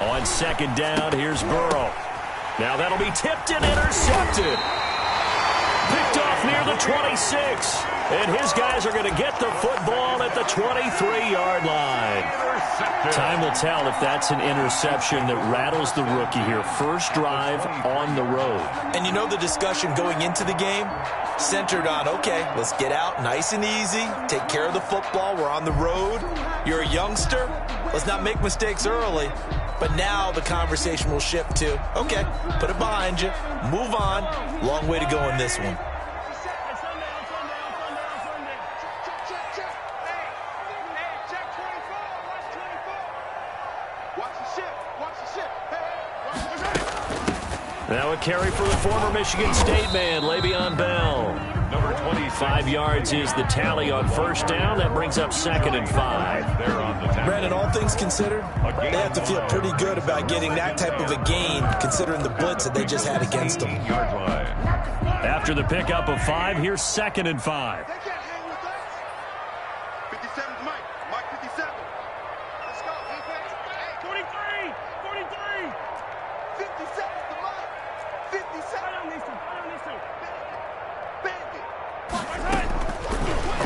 On 2nd down, here's Burrow. Now that'll be tipped and intercepted. Picked off near the 26. And his guys are going to get the football at the 23-yard line. Time will tell if that's an interception that rattles the rookie here. First drive on the road. And you know the discussion going into the game? Centered on, okay, let's get out nice and easy. Take care of the football. We're on the road. You're a youngster. Let's not make mistakes early. But now the conversation will shift to, okay, put it behind you, move on. Long way to go in this one. Now a carry for the former Michigan State man, Le'Veon Bell. Number 25 yards is the tally on 1st down. That brings up 2nd and 5. Brandon, all things considered, they have to feel pretty good about getting that type of a gain, considering the blitz that they just had against them. After the pickup of 5, here's 2nd and 5.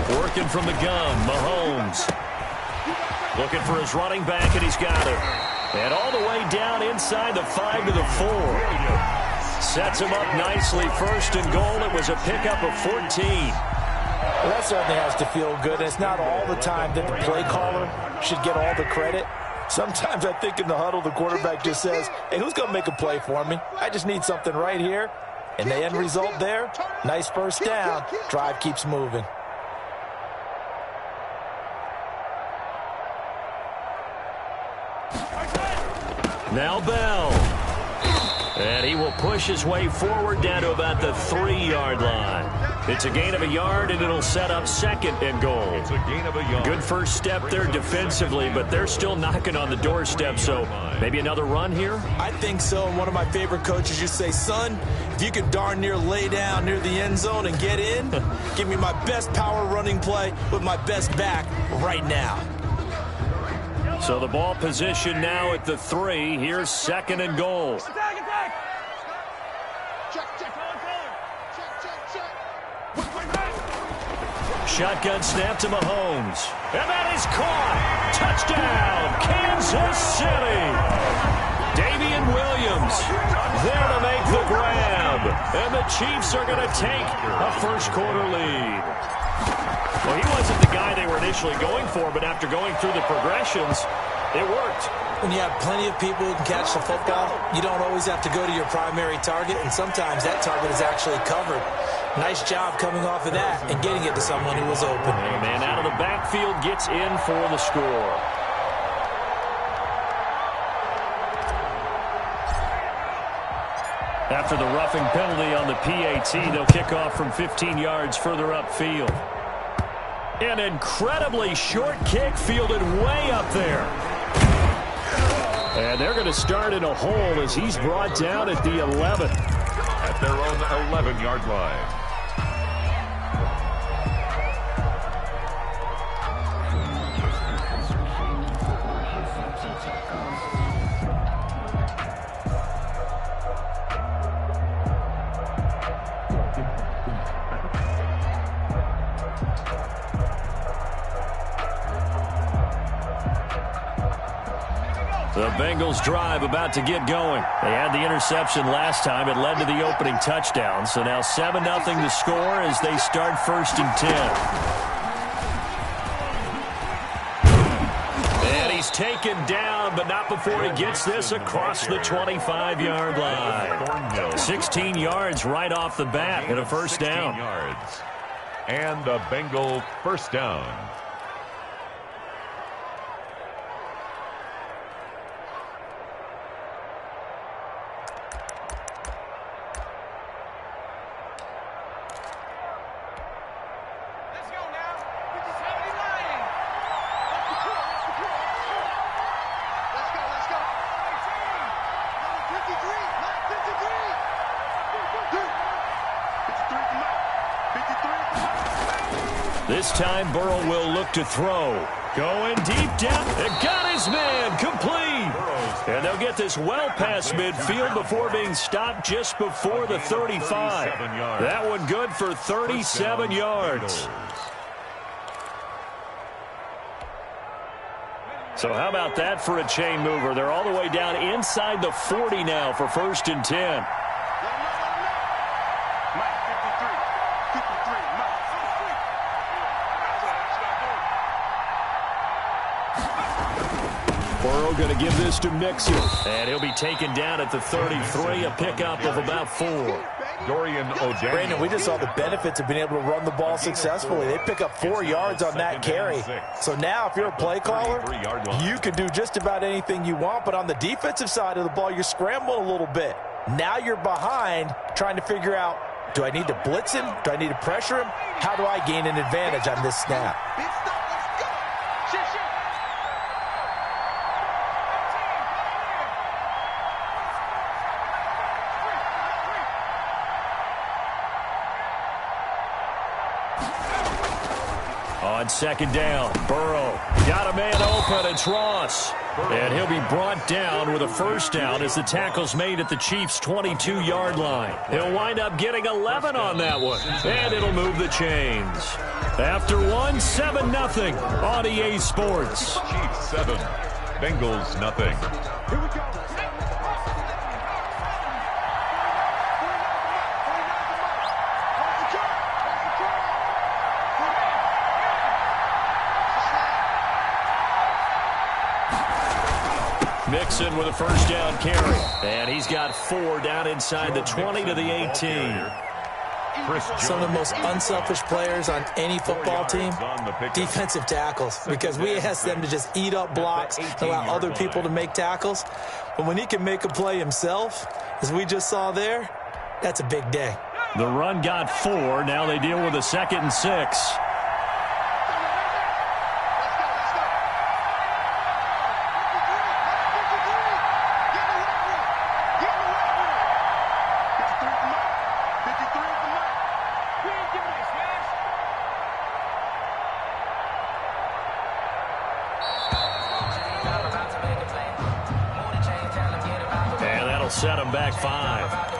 Working from the gun, Mahomes. Looking for his running back, and he's got it. And all the way down inside the 5 to the 4. Sets him up nicely. 1st and goal. It was a pickup of 14. Well, that certainly has to feel good. It's not all the time that the play caller should get all the credit. Sometimes I think in the huddle, the quarterback just says, hey, who's going to make a play for me? I just need something right here. And the end result there, nice 1st down. Drive keeps moving. Now Bell. And he will push his way forward down to about the 3-yard line. It's a gain of a yard, and it'll set up 2nd and goal. It's a gain of a yard. Good first step there defensively, but they're still knocking on the doorstep, so maybe another run here? I think so. And one of my favorite coaches used to say, son, if you could darn near lay down near the end zone and get in, give me my best power running play with my best back right now. So the ball position now at the 3. Here's 2nd and goal. Shotgun snap to Mahomes. And that is caught. Touchdown, Kansas City. Damian Williams there to make the grab. And the Chiefs are going to take a first-quarter lead. Well, he wasn't the guy they were initially going for, but after going through the progressions, it worked. When you have plenty of people who can catch the football, you don't always have to go to your primary target, and sometimes that target is actually covered. Nice job coming off of that and getting it to someone who was open. And a man out of the backfield gets in for the score. After the roughing penalty on the PAT, they'll kick off from 15 yards further upfield. An incredibly short kick fielded way up there. And they're going to start in a hole as he's brought down at the 11. At their own 11-yard line. The Bengals drive about to get going. They had the interception last time. It led to the opening touchdown. So now 7-0 to score as they start 1st and 10. And he's taken down, but not before he gets this across the 25-yard line. 16 yards right off the bat and a first down. Yards. And a Bengal first down. This time, Burrow will look to throw. Going deep down. It got his man. Complete. And they'll get this well past midfield before being stopped just before the 35. That one good for 37 yards. So how about that for a chain mover? They're all the way down inside the 40 now for 1st and 10. Burrow going to give this to Mixon. And he'll be taken down at the 33, a pickup of about 4. Dorian O'Daniel. Brandon, we just saw the benefits of being able to run the ball successfully. They pick up 4 yards on that carry. So now if you're a play caller, you can do just about anything you want. But on the defensive side of the ball, you're scrambling a little bit. Now you're behind trying to figure out, do I need to blitz him? Do I need to pressure him? How do I gain an advantage on this snap? On 2nd down, Burrow got a man open. It's Ross. And he'll be brought down with a first down as the tackle's made at the Chiefs' 22-yard line. He'll wind up getting 11 on that one. And it'll move the chains. After one, 7-0 on EA Sports. Chiefs 7, Bengals nothing. Here we go. Mixon with a first down carry. And he's got 4 down inside the 20 to the 18. Some of the most unselfish players on any football team, defensive tackles, because we ask them to just eat up blocks and allow other people to make tackles. But when he can make a play himself, as we just saw there, that's a big day. The run got 4. Now they deal with a 2nd and 6. Set him back 5.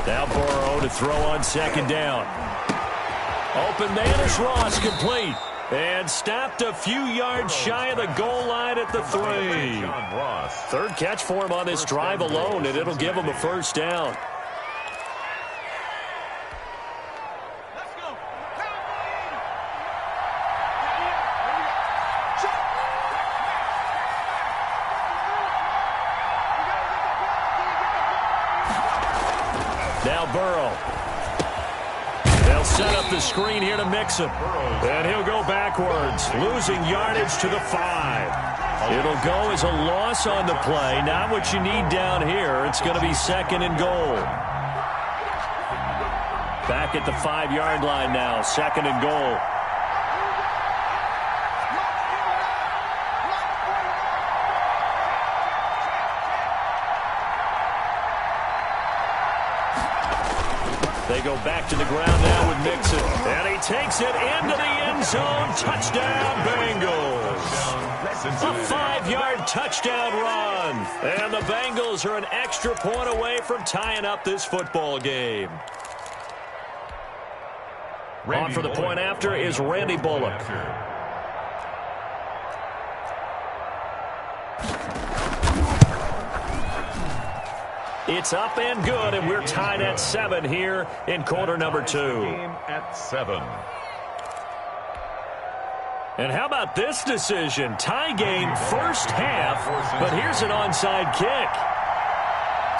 Now Burrow to throw on 2nd down. Open man is Ross, complete. And stopped a few yards shy of the goal line at the 3. 3rd catch for him on this drive alone, and it'll give him a first down. Now Burrow. They'll set up the screen here to Mixon. And he'll go backwards, losing yardage to the 5. It'll go as a loss on the play. Not what you need down here. It's going to be 2nd and goal. Back at the 5-yard line now, 2nd and goal. They go back to the ground now with Mixon. And he takes it into the end zone. Touchdown, Bengals. A 5-yard touchdown run. And the Bengals are an extra point away from tying up this football game. On for the point after is Randy Bullock. It's up and good, and we're tied at 7 here in quarter number 2. At 7. And how about this decision? Tie game first half, but here's an onside kick.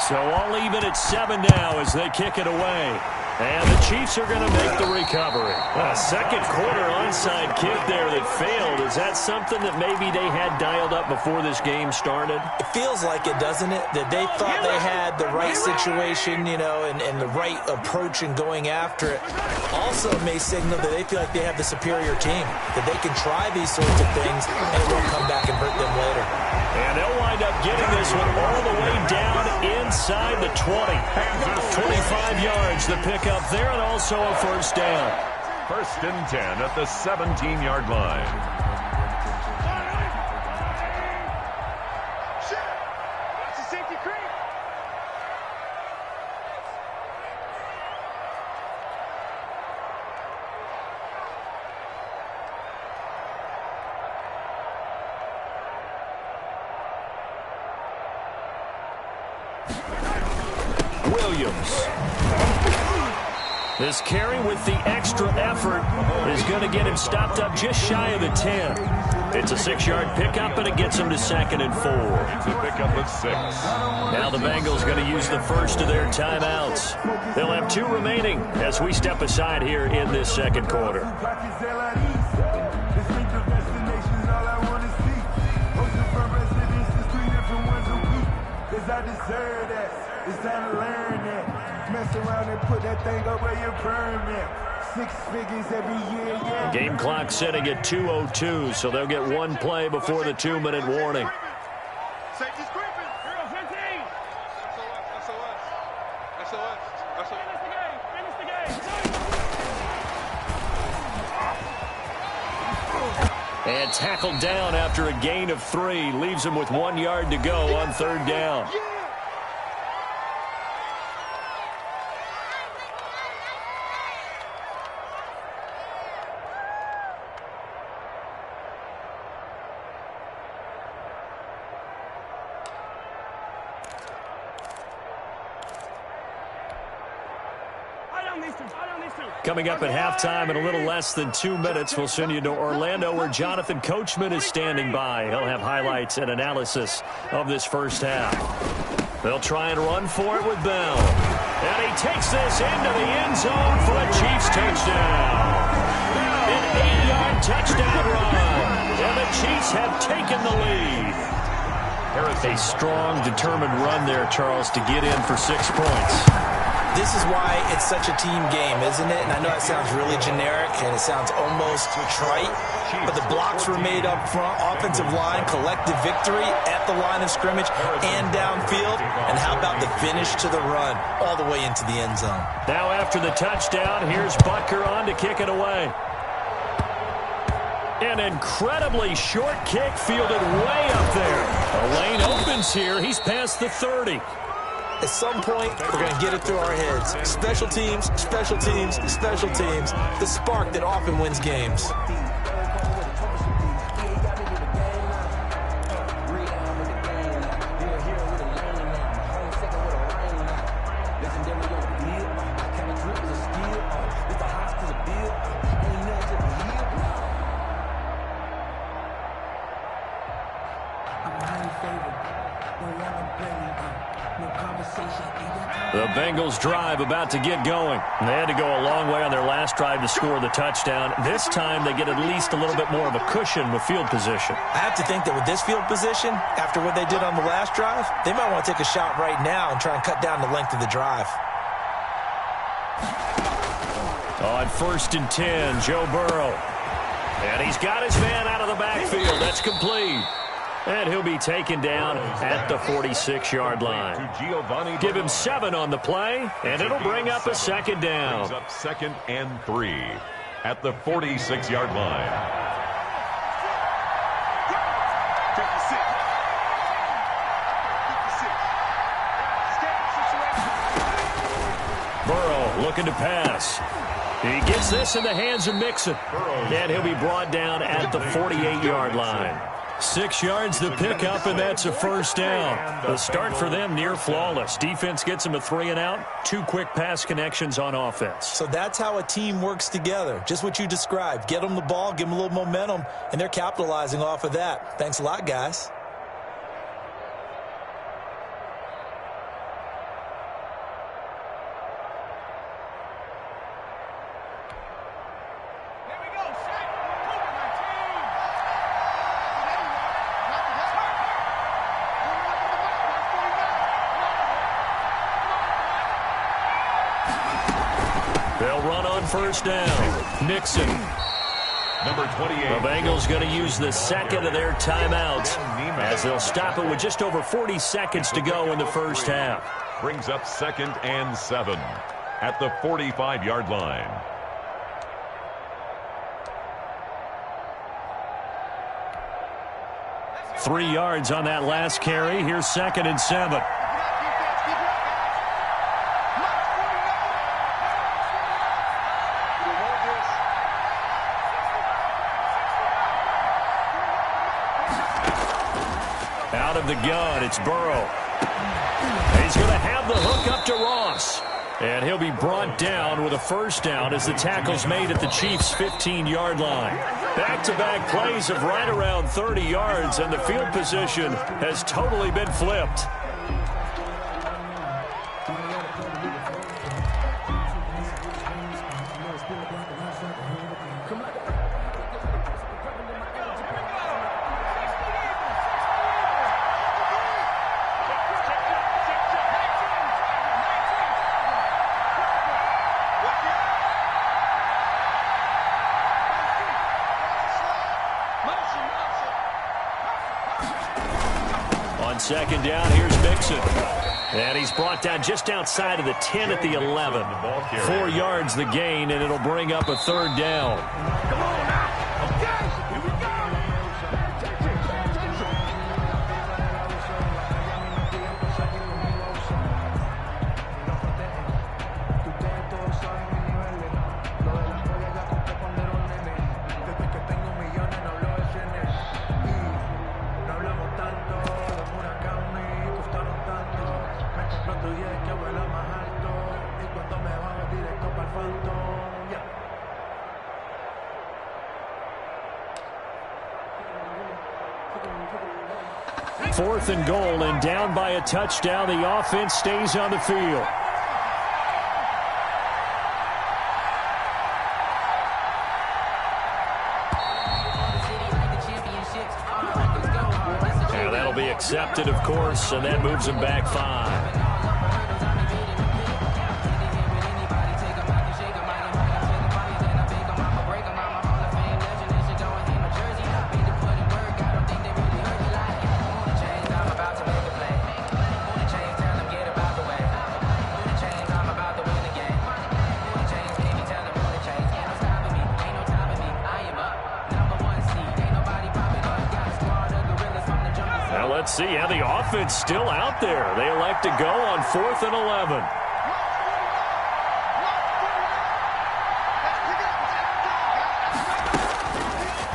So all even at 7 now as they kick it away. And the Chiefs are going to make the recovery. A second quarter onside kick there that failed. Is that something that maybe they had dialed up before this game started? It feels like it, doesn't it? That they thought they had the right situation, you know, and the right approach in going after it. Also may signal that they feel like they have the superior team, that they can try these sorts of things and it won't come back and hurt them later. And they'll wind up getting this one all the way down inside the 20. 25 yards the pick up there, and also a first down. 1st and 10 at the 17-yard line. This carry with the extra effort is going to get him stopped up just shy of the 10. It's a 6-yard pickup, and it gets him to 2nd and 4. Pick up at 6. Now the Bengals going to use the first of their timeouts. They'll have 2 remaining as we step aside here in this second quarter. It's time to learn that. Mess around and put that thing up where you permit. 6 figures every year, yeah. Game clock setting at 2:02, so they'll get 1 play before the 2-minute warning. Safety's creeping. Here on 15. SOS. Finish the game. And tackled down after a gain of 3. Leaves him with 1 yard to go on 3rd down. Coming up at halftime in a little less than 2 minutes, we'll send you to Orlando where Jonathan Coachman is standing by. He'll have highlights and analysis of this first half. They'll try and run for it with Bell. And he takes this into the end zone for a Chiefs touchdown. An 8-yard touchdown run. And the Chiefs have taken the lead. A strong, determined run there, Charles, to get in for 6 points. This is why it's such a team game, isn't it? And I know that sounds really generic and it sounds almost trite, but the blocks were made up front, offensive line, collective victory at the line of scrimmage and downfield. And how about the finish to the run all the way into the end zone? Now after the touchdown, here's Butker on to kick it away. An incredibly short kick fielded way up there. A lane opens here. He's past the 30. At some point, we're going to get it through our heads. Special teams, special teams, special teams. The spark that often wins games. The Bengals drive about to get going. They had to go a long way on their last drive to score the touchdown. This time they get at least a little bit more of a cushion with field position. I have to think that with this field position, after what they did on the last drive, they might want to take a shot right now and try and cut down the length of the drive. On 1st and 10, Joe Burrow. And he's got his man out of the backfield. That's complete. And he'll be taken down at the 46-yard line. Give him 7 on the play, and it'll bring up a second down. Brings up 2nd and 3 at the 46-yard line. Burrow looking to pass. He gets this in the hands of Mixon. And he'll be brought down at the 48-yard line. 6 yards the pickup, and that's a first down. The start for them near flawless. Defense gets them a 3 and out. 2 quick pass connections on offense. So that's how a team works together. Just what you described. Get them the ball, give them a little momentum, and they're capitalizing off of that. Thanks a lot, guys. They'll run on first down. Mixon. Number 28. The Bengals going to use the second of their timeouts as they'll stop it with just over 40 seconds to go in the first half. Brings up 2nd and 7 at the 45-yard line. Three yards on that last carry. Here's 2nd and 7. Out of the gun, it's Burrow. He's going to have the hook up to Ross. And he'll be brought down with a first down as the tackle's made at the Chiefs' 15-yard line. Back-to-back plays of right around 30 yards, and the field position has totally been flipped. Second down, here's Mixon. And he's brought down just outside of the 10 at the 11. 4 yards the gain, and it'll bring up a third down. Come on now. Okay, here we go. Fourth and goal, and down by a touchdown. The offense stays on the field. And that'll be accepted, of course, and that moves him back 5. Let's see how the offense still out there. They elect to go on 4th and 11.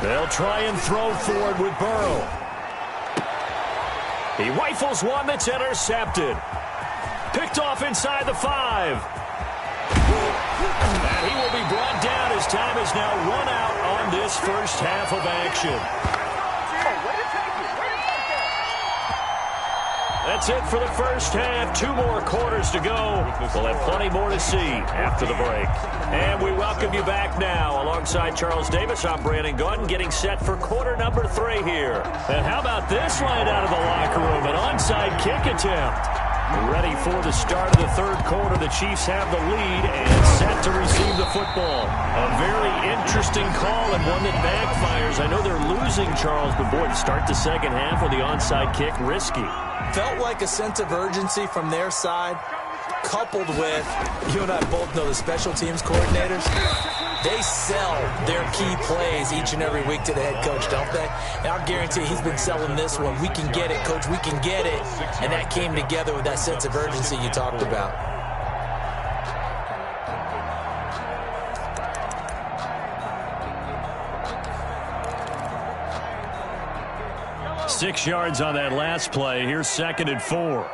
They'll try and throw forward with Burrow. He rifles one that's intercepted. Picked off inside the 5. And he will be brought down as time is now run out on this first half of action. That's it for the first half. 2 more quarters to go. We'll have plenty more to see after the break. And we welcome you back now. Alongside Charles Davis, I'm Brandon Gordon, getting set for quarter number 3 here. And how about this line out of the locker room? An onside kick attempt. Ready for the start of the third quarter. The Chiefs have the lead and set to receive the football. A very interesting call and one that backfires. I know they're losing, Charles, but boy, to start the second half with the onside kick, risky. Felt like a sense of urgency from their side, coupled with, you and I both know the special teams coordinators, they sell their key plays each and every week to the head coach, don't they? And I'll guarantee he's been selling this one. We can get it, coach, we can get it. And that came together with that sense of urgency you talked about. Six yards on that last play. Here's 2nd and 4.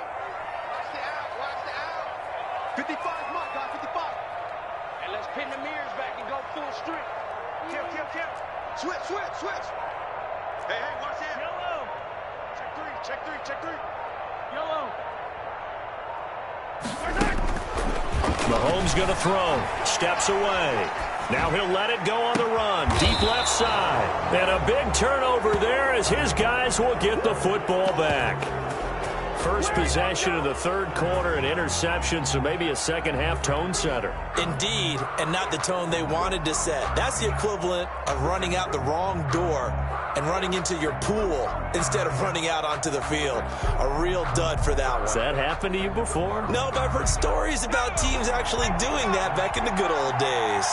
55 mark, guys, 55. And let's pin the mirrors back and go full strength. Kill. Switch. Hey, watch that. Yellow. Check three. Yellow. Mahomes going to throw. Steps away. Now he'll let it go on the run. Deep left side. And a big turnover there as his guys will get the football back. First possession of the third quarter, an interception, so maybe a second-half tone setter. Indeed, and not the tone they wanted to set. That's the equivalent of running out the wrong door and running into your pool instead of running out onto the field. A real dud for that one. Has that happened to you before? No, but I've heard stories about teams actually doing that back in the good old days.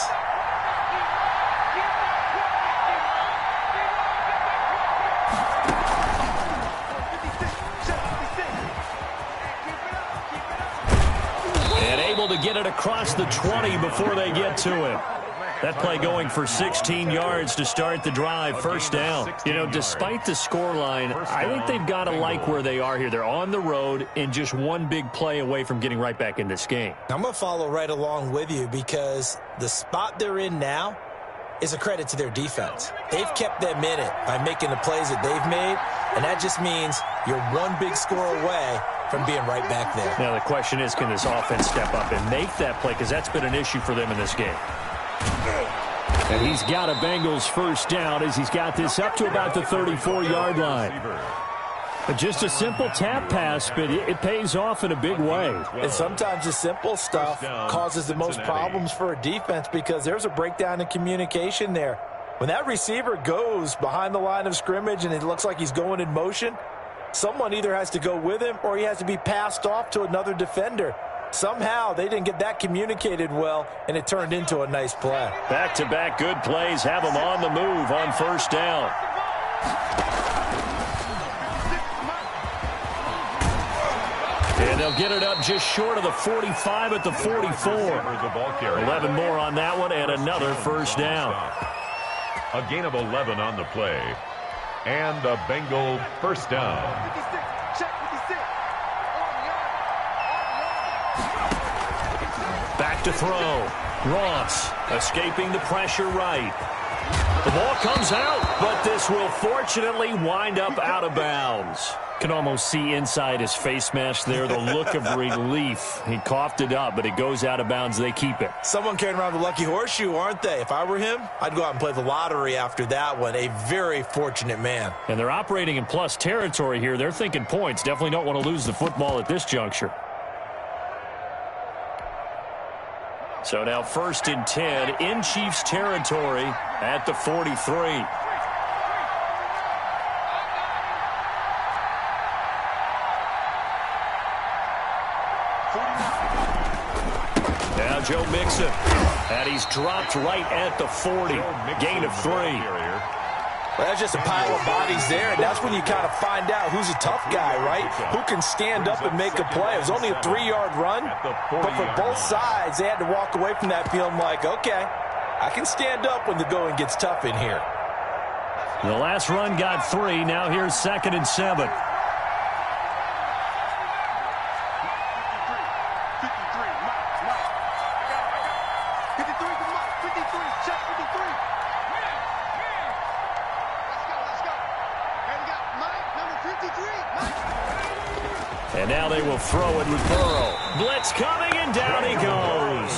To get it across the 20 before they get to him. That play going for 16 yards to start the drive. First down. You know, despite the scoreline, I think they've got to like where they are here. They're on the road and just one big play away from getting right back in this game. I'm going to follow right along with you because the spot they're in now is a credit to their defense. They've kept them in it by making the plays that they've made, and that just means you're one big score away from being right back there. Now the question is, can this offense step up and make that play? Because that's been an issue for them in this game. And he's got a Bengals first down as he's got this up to about the 34-yard line. But just a simple tap pass, but it pays off in a big way. And sometimes the simple stuff causes the most problems for a defense because there's a breakdown in communication there. When that receiver goes behind the line of scrimmage and it looks like he's going in motion, someone either has to go with him or he has to be passed off to another defender. Somehow they didn't get that communicated well, and it turned into a nice play. Back-to-back good plays have them on the move on first down. And they'll get it up just short of the 45 at the 44. 11 more on that one and another first down. A gain of 11 on the play. And a Bengal first down. Back to throw. Ross escaping the pressure right. The ball comes out, but this will fortunately wind up out of bounds. Can almost see inside his face mask there the look of relief. He coughed it up, but it goes out of bounds. They keep it. Someone carrying around the lucky horseshoe, aren't they? If I were him, I'd go out and play the lottery after that one. A very fortunate man. And they're operating in plus territory here. They're thinking points. Definitely don't want to lose the football at this juncture. So now 1st and 10 in Chiefs territory at the 43. Now Joe Mixon, and he's dropped right at the 40. Gain of 3. Well, that's just a pile of bodies there, and that's when you kind of find out who's a tough guy, right? Who can stand up and make a play. It was only a 3-yard run, but for both sides, they had to walk away from that feeling like, okay, I can stand up when the going gets tough in here. The last run got 3. Now here's 2nd and 7. And now they will throw it with Burrow. Blitz coming, and down he goes.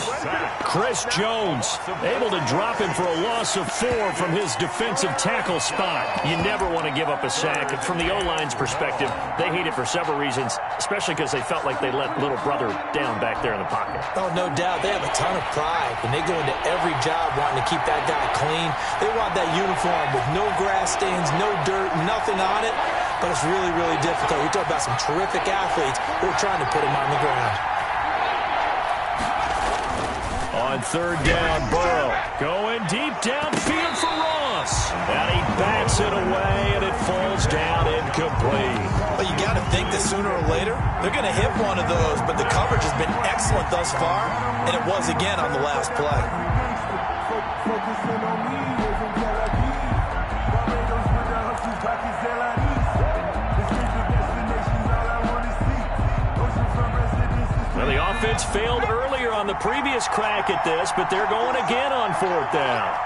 Chris Jones able to drop him for a loss of 4 from his defensive tackle spot. You never want to give up a sack. And from the O-line's perspective, they hate it for several reasons, especially because they felt like they let little brother down back there in the pocket. Oh, no doubt. They have a ton of pride, and they go into every job wanting to keep that guy clean. They want that uniform with no grass stains, no dirt, nothing on it. But it's really, really difficult. You're talking about some terrific athletes who are trying to put him on the ground. On third down, Burrow going deep downfield for Ross. And he bats it away, and it falls down incomplete. But you got to think that sooner or later, they're going to hit one of those. But the coverage has been excellent thus far, and it was again on the last play. Well, the offense failed earlier on the previous crack at this, but they're going again on fourth down.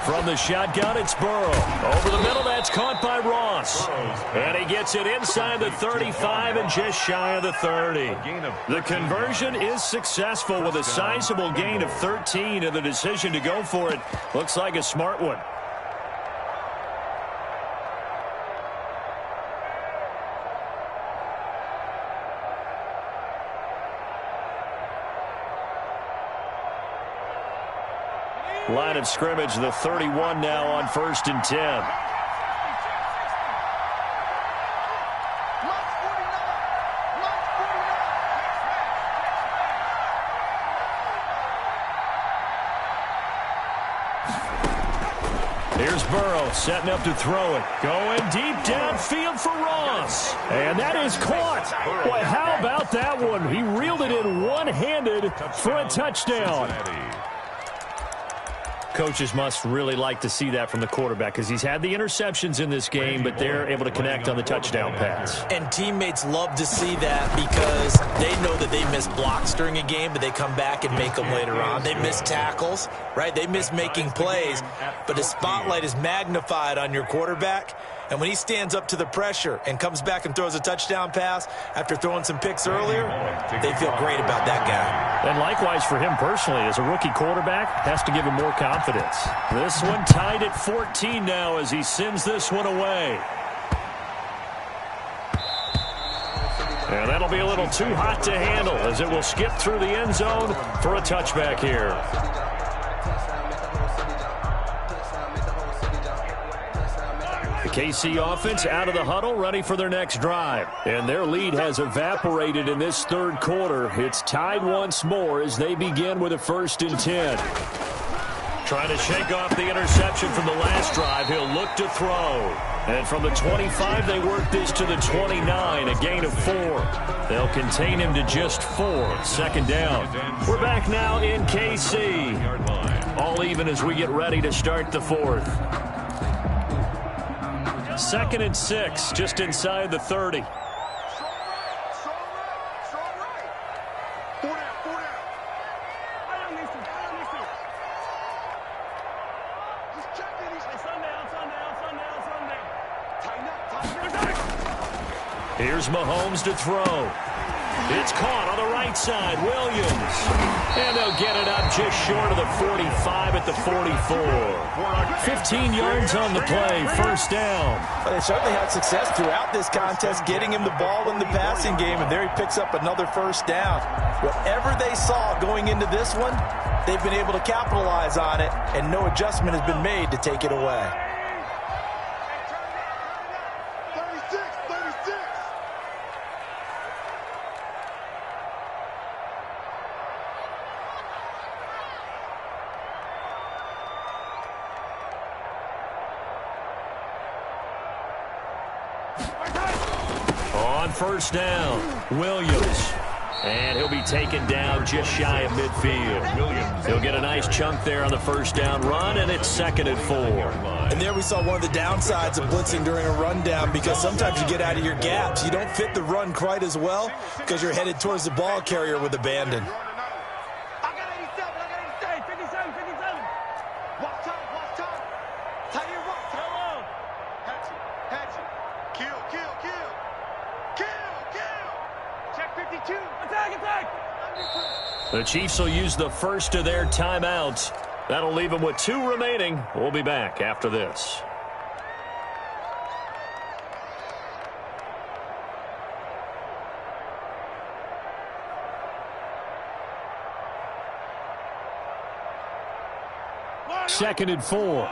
From the shotgun, it's Burrow. Over the middle, that's caught by Ross. And he gets it inside the 35 and just shy of the 30. The conversion is successful with a sizable gain of 13, and the decision to go for it looks like a smart one. Line of scrimmage, the 31 now on 1st and 10. Here's Burrow setting up to throw it. Going deep downfield for Ross. And that is caught. Boy, how about that one? He reeled it in one-handed for a touchdown. Coaches must really like to see that from the quarterback because he's had the interceptions in this game, but they're able to connect on the touchdown pass. And teammates love to see that because they know that they miss blocks during a game, but they come back and make them later on. They miss tackles, right? They miss making plays, but the spotlight is magnified on your quarterback. And when he stands up to the pressure and comes back and throws a touchdown pass after throwing some picks earlier, they feel great about that guy. And likewise for him personally, as a rookie quarterback, has to give him more confidence. This one tied at 14 now as he sends this one away. And that'll be a little too hot to handle as it will skip through the end zone for a touchback here. KC offense out of the huddle, ready for their next drive. And their lead has evaporated in this third quarter. It's tied once more as they begin with a 1st and 10. Trying to shake off the interception from the last drive. He'll look to throw. And from the 25, they work this to the 29, a gain of 4. They'll contain him to just 4. 2nd down. We're back now in KC. All even as we get ready to start the 4th. 2nd and 6, just inside the 30. Here's Mahomes to throw. It's caught on the right side. Williams. And they'll get it up just short of the 45 at the 44. 15 yards on the play. 1st down. But they certainly had success throughout this contest getting him the ball in the passing game, and there he picks up another 1st down. Whatever they saw going into this one, they've been able to capitalize on it, and no adjustment has been made to take it away. On 1st down, Williams. And he'll be taken down just shy of midfield. He'll get a nice chunk there on the 1st down run, and it's 2nd and 4. And there we saw one of the downsides of blitzing during a rundown, because sometimes you get out of your gaps. You don't fit the run quite as well because you're headed towards the ball carrier with abandon. I got 87, I got 87. Hey, 57. 52. Attack. The Chiefs will use the first of their timeouts. That'll leave them with 2 remaining. We'll be back after this. Second and 4.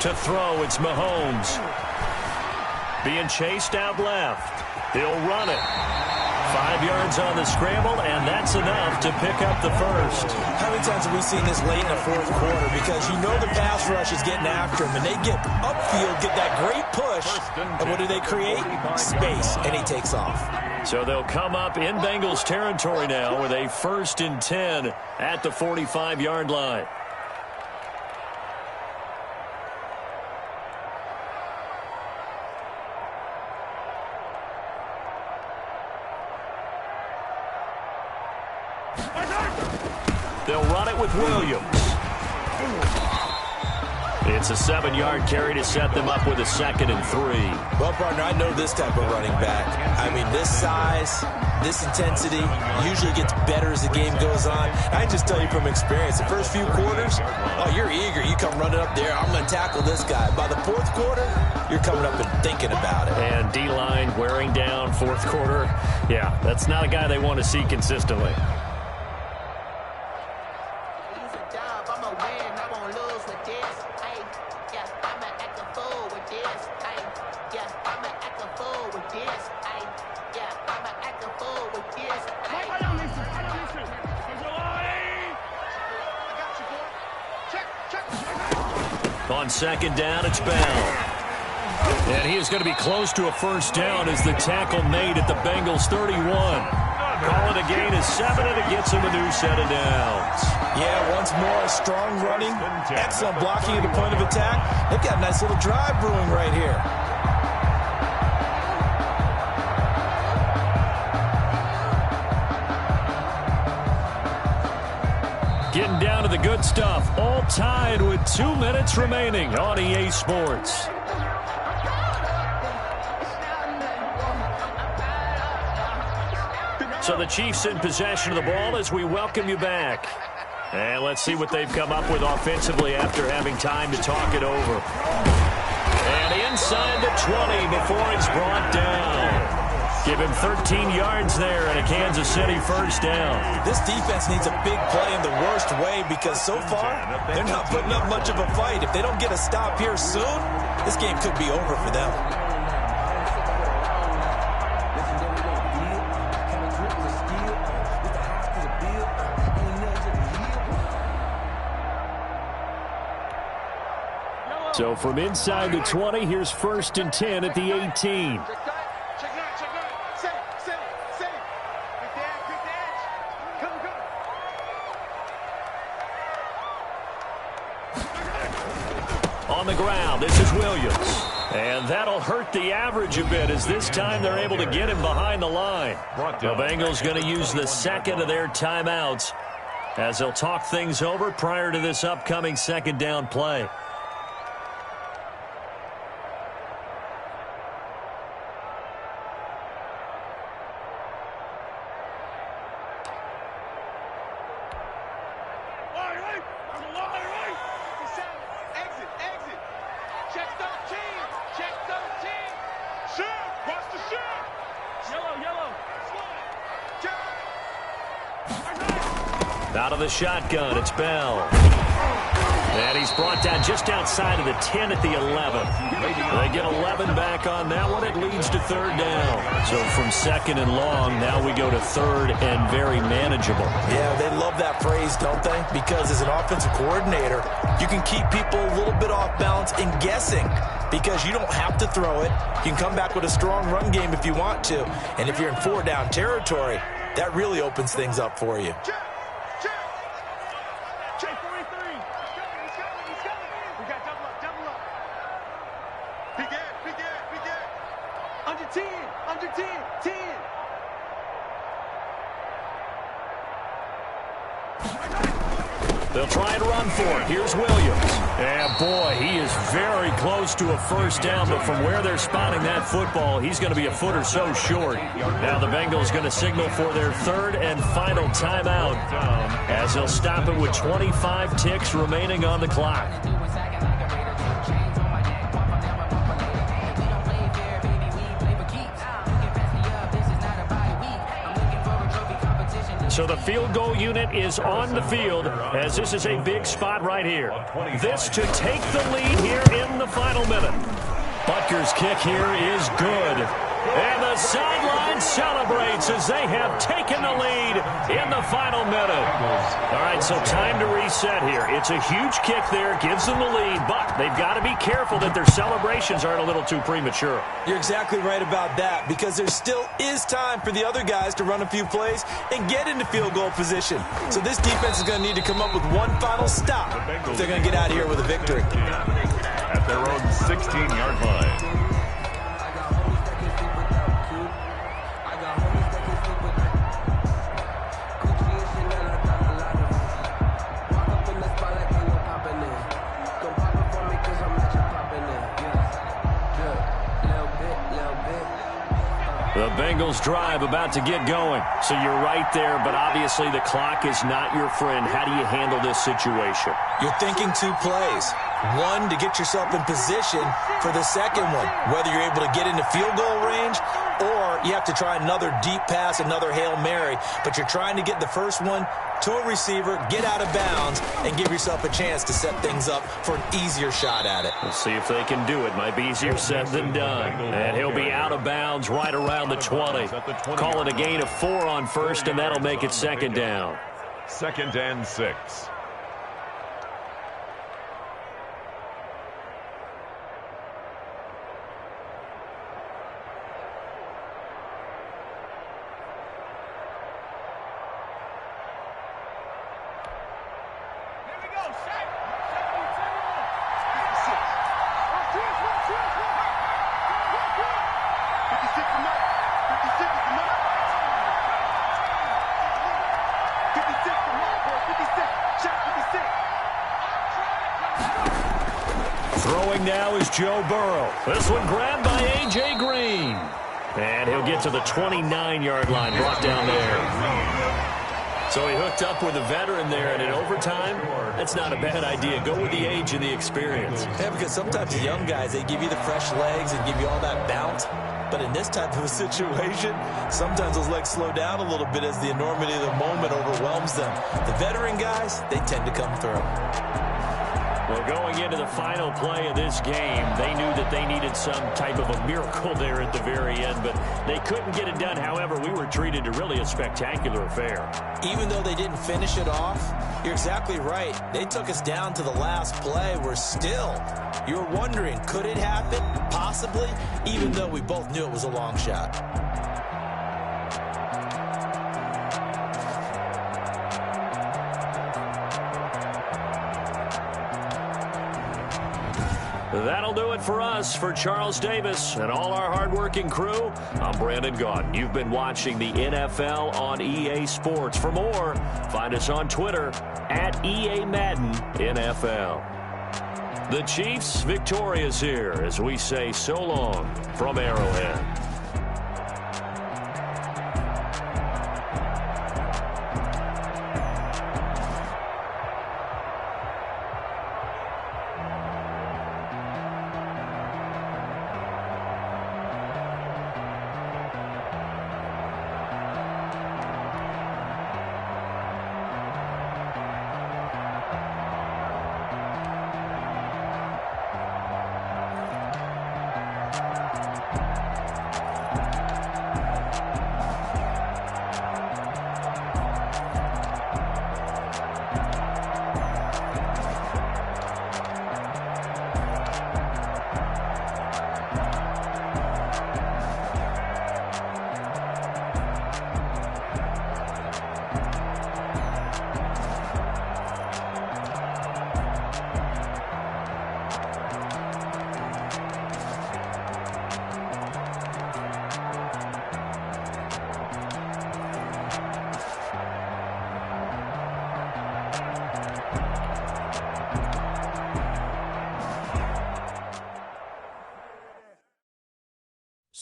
To throw, it's Mahomes. Being chased out left. He'll run it. 5 yards on the scramble, and that's enough to pick up the first. How many times have we seen this late in the fourth quarter? Because you know the pass rush is getting after him, and they get upfield, get that great push, and what do they create? Space, and he takes off. So they'll come up in Bengals territory now with a 1st and 10 at the 45-yard line. They'll run it with Williams. It's a 7-yard carry to set them up with a 2nd and 3. Well, partner, I know this type of running back. I mean, this size, this intensity usually gets better as the game goes on. I can just tell you from experience, the first few quarters, oh, you're eager. You come running up there, I'm going to tackle this guy. By the fourth quarter, you're coming up and thinking about it. And D-line wearing down fourth quarter. Yeah, that's not a guy they want to see consistently. On 2nd down, it's Bell. And he is going to be close to a first down as the tackle made at the Bengals 31. Call it a gain of 7, and it gets him a new set of downs. Yeah, once more, strong running, excellent blocking at the point of attack. They've got a nice little drive brewing right here. Getting down to the good stuff, all tied with 2 minutes remaining on EA Sports. So the Chiefs in possession of the ball as we welcome you back. And let's see what they've come up with offensively after having time to talk it over. And inside the 20 before it's brought down. Give him 13 yards there and a Kansas City first down. This defense needs a big play in the worst way because so far, they're not putting up much of a fight. If they don't get a stop here soon, this game could be over for them. So from inside the 20, here's 1st and 10 at the 18. On the ground, this is Williams. And that'll hurt the average a bit as this time they're able to get him behind the line. The Bengals going to use the 2nd of their timeouts as they'll talk things over prior to this upcoming 2nd down play. Out of the shotgun, it's Bell. And he's brought down just outside of the 10 at the 11. They get 11 back on that one. It leads to 3rd down. So from 2nd and long, now we go to 3rd and very manageable. Yeah, they love that phrase, don't they? Because as an offensive coordinator, you can keep people a little bit off balance and guessing because you don't have to throw it. You can come back with a strong run game if you want to. And if you're in 4-down territory, that really opens things up for you. They'll try and run for it. Here's Williams. And, boy, he is very close to a first down, but from where they're spotting that football, he's going to be a foot or so short. Now the Bengals going to signal for their third and final timeout as they'll stop it with 25 ticks remaining on the clock. So the field goal unit is on the field as this is a big spot right here. This to take the lead here in the final minute. Butker's kick here is good. And the sideline celebrates as they have taken the lead in the final minute. All right, so time to reset here. It's a huge kick there, gives them the lead, but they've got to be careful that their celebrations aren't a little too premature. You're exactly right about that because there still is time for the other guys to run a few plays and get into field goal position. So this defense is going to need to come up with one final stop if they're going to get out of here with a victory. At their own 16-yard line. The Bengals drive about to get going. So you're right there, but obviously the clock is not your friend. How do you handle this situation? You're thinking two plays. One, to get yourself in position for the second one, whether you're able to get into field goal range or you have to try another deep pass, another Hail Mary. But you're trying to get the first one to a receiver, get out of bounds, and give yourself a chance to set things up for an easier shot at it. We'll see if they can do it. Might be easier said than done. And he'll be out of bounds right around the 20. Call it a gain of 4 on first, and that'll make it second down. 2nd and 6. Throwing now is Joe Burrow. This one grabbed by A.J. Green. And he'll get to the 29-yard line, brought down there. So he hooked up with a veteran there, and in overtime, that's not a bad idea. Go with the age and the experience. Yeah, because sometimes the young guys, they give you the fresh legs and give you all that bounce. But in this type of a situation, sometimes those legs slow down a little bit as the enormity of the moment overwhelms them. The veteran guys, they tend to come through. Well, going into the final play of this game, they knew that they needed some type of a miracle there at the very end, but they couldn't get it done. However, we were treated to really a spectacular affair. Even though they didn't finish it off, you're exactly right. They took us down to the last play. We're still, you're wondering, could it happen? Possibly, even though we both knew it was a long shot. That'll do it for us. For Charles Davis and all our hardworking crew, I'm Brandon Gaudin. You've been watching the NFL on EA Sports. For more, find us on Twitter at EA Madden NFL. The Chiefs victorious here as we say so long from Arrowhead.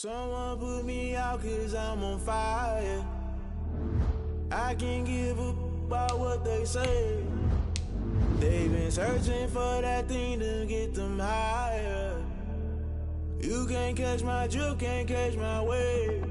Someone put me out 'cause I'm on fire. I can't give up about what they say. They've been searching for that thing to get them higher. You can't catch my drift, can't catch my wave.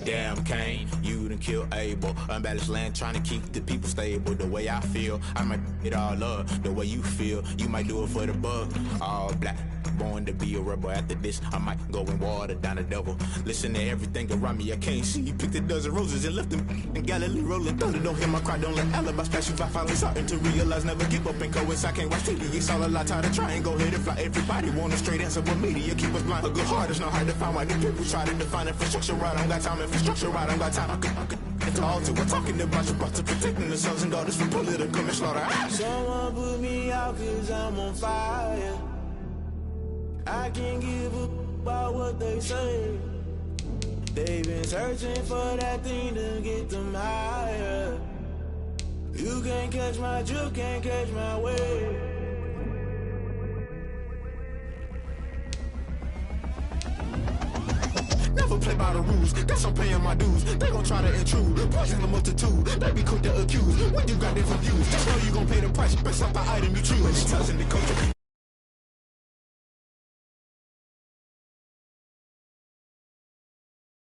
Damn, Kane, you done killed Abel. Unbalanced land, trying to keep the people stable. The way I feel, I might it all up. The way you feel, you might do it for the buck. All black, born to be a rebel. After this, I might go and water down the devil. Listen to everything around me, I can't see. Picked a dozen roses and left them in Galilee rolling thunder. Don't hear my cry, don't let alibis pass you by. Finally starting to realize, never give up and coincide. Can't watch TV, it's all a lot. Tired of trying, go ahead and fly. Everybody want a straight answer, but media keep us blind. A good heart is not hard to find. Why the people try to define infrastructure right? I don't got time, infrastructure right, I don't got time. I could talk to. We're talking about your to protecting the sons and daughters from political slaughter. Someone put me out 'cause I'm on fire. I can't give up about what they say. They've been searching for that thing to get them higher. You can't catch my drift, can't catch my wave. Never play by the rules, guess I'm paying my dues. They gon' try to intrude, poison the multitude. They be quick to accuse when you got different views. Just know you gon' pay the price based off the item you choose. Tells in the culture.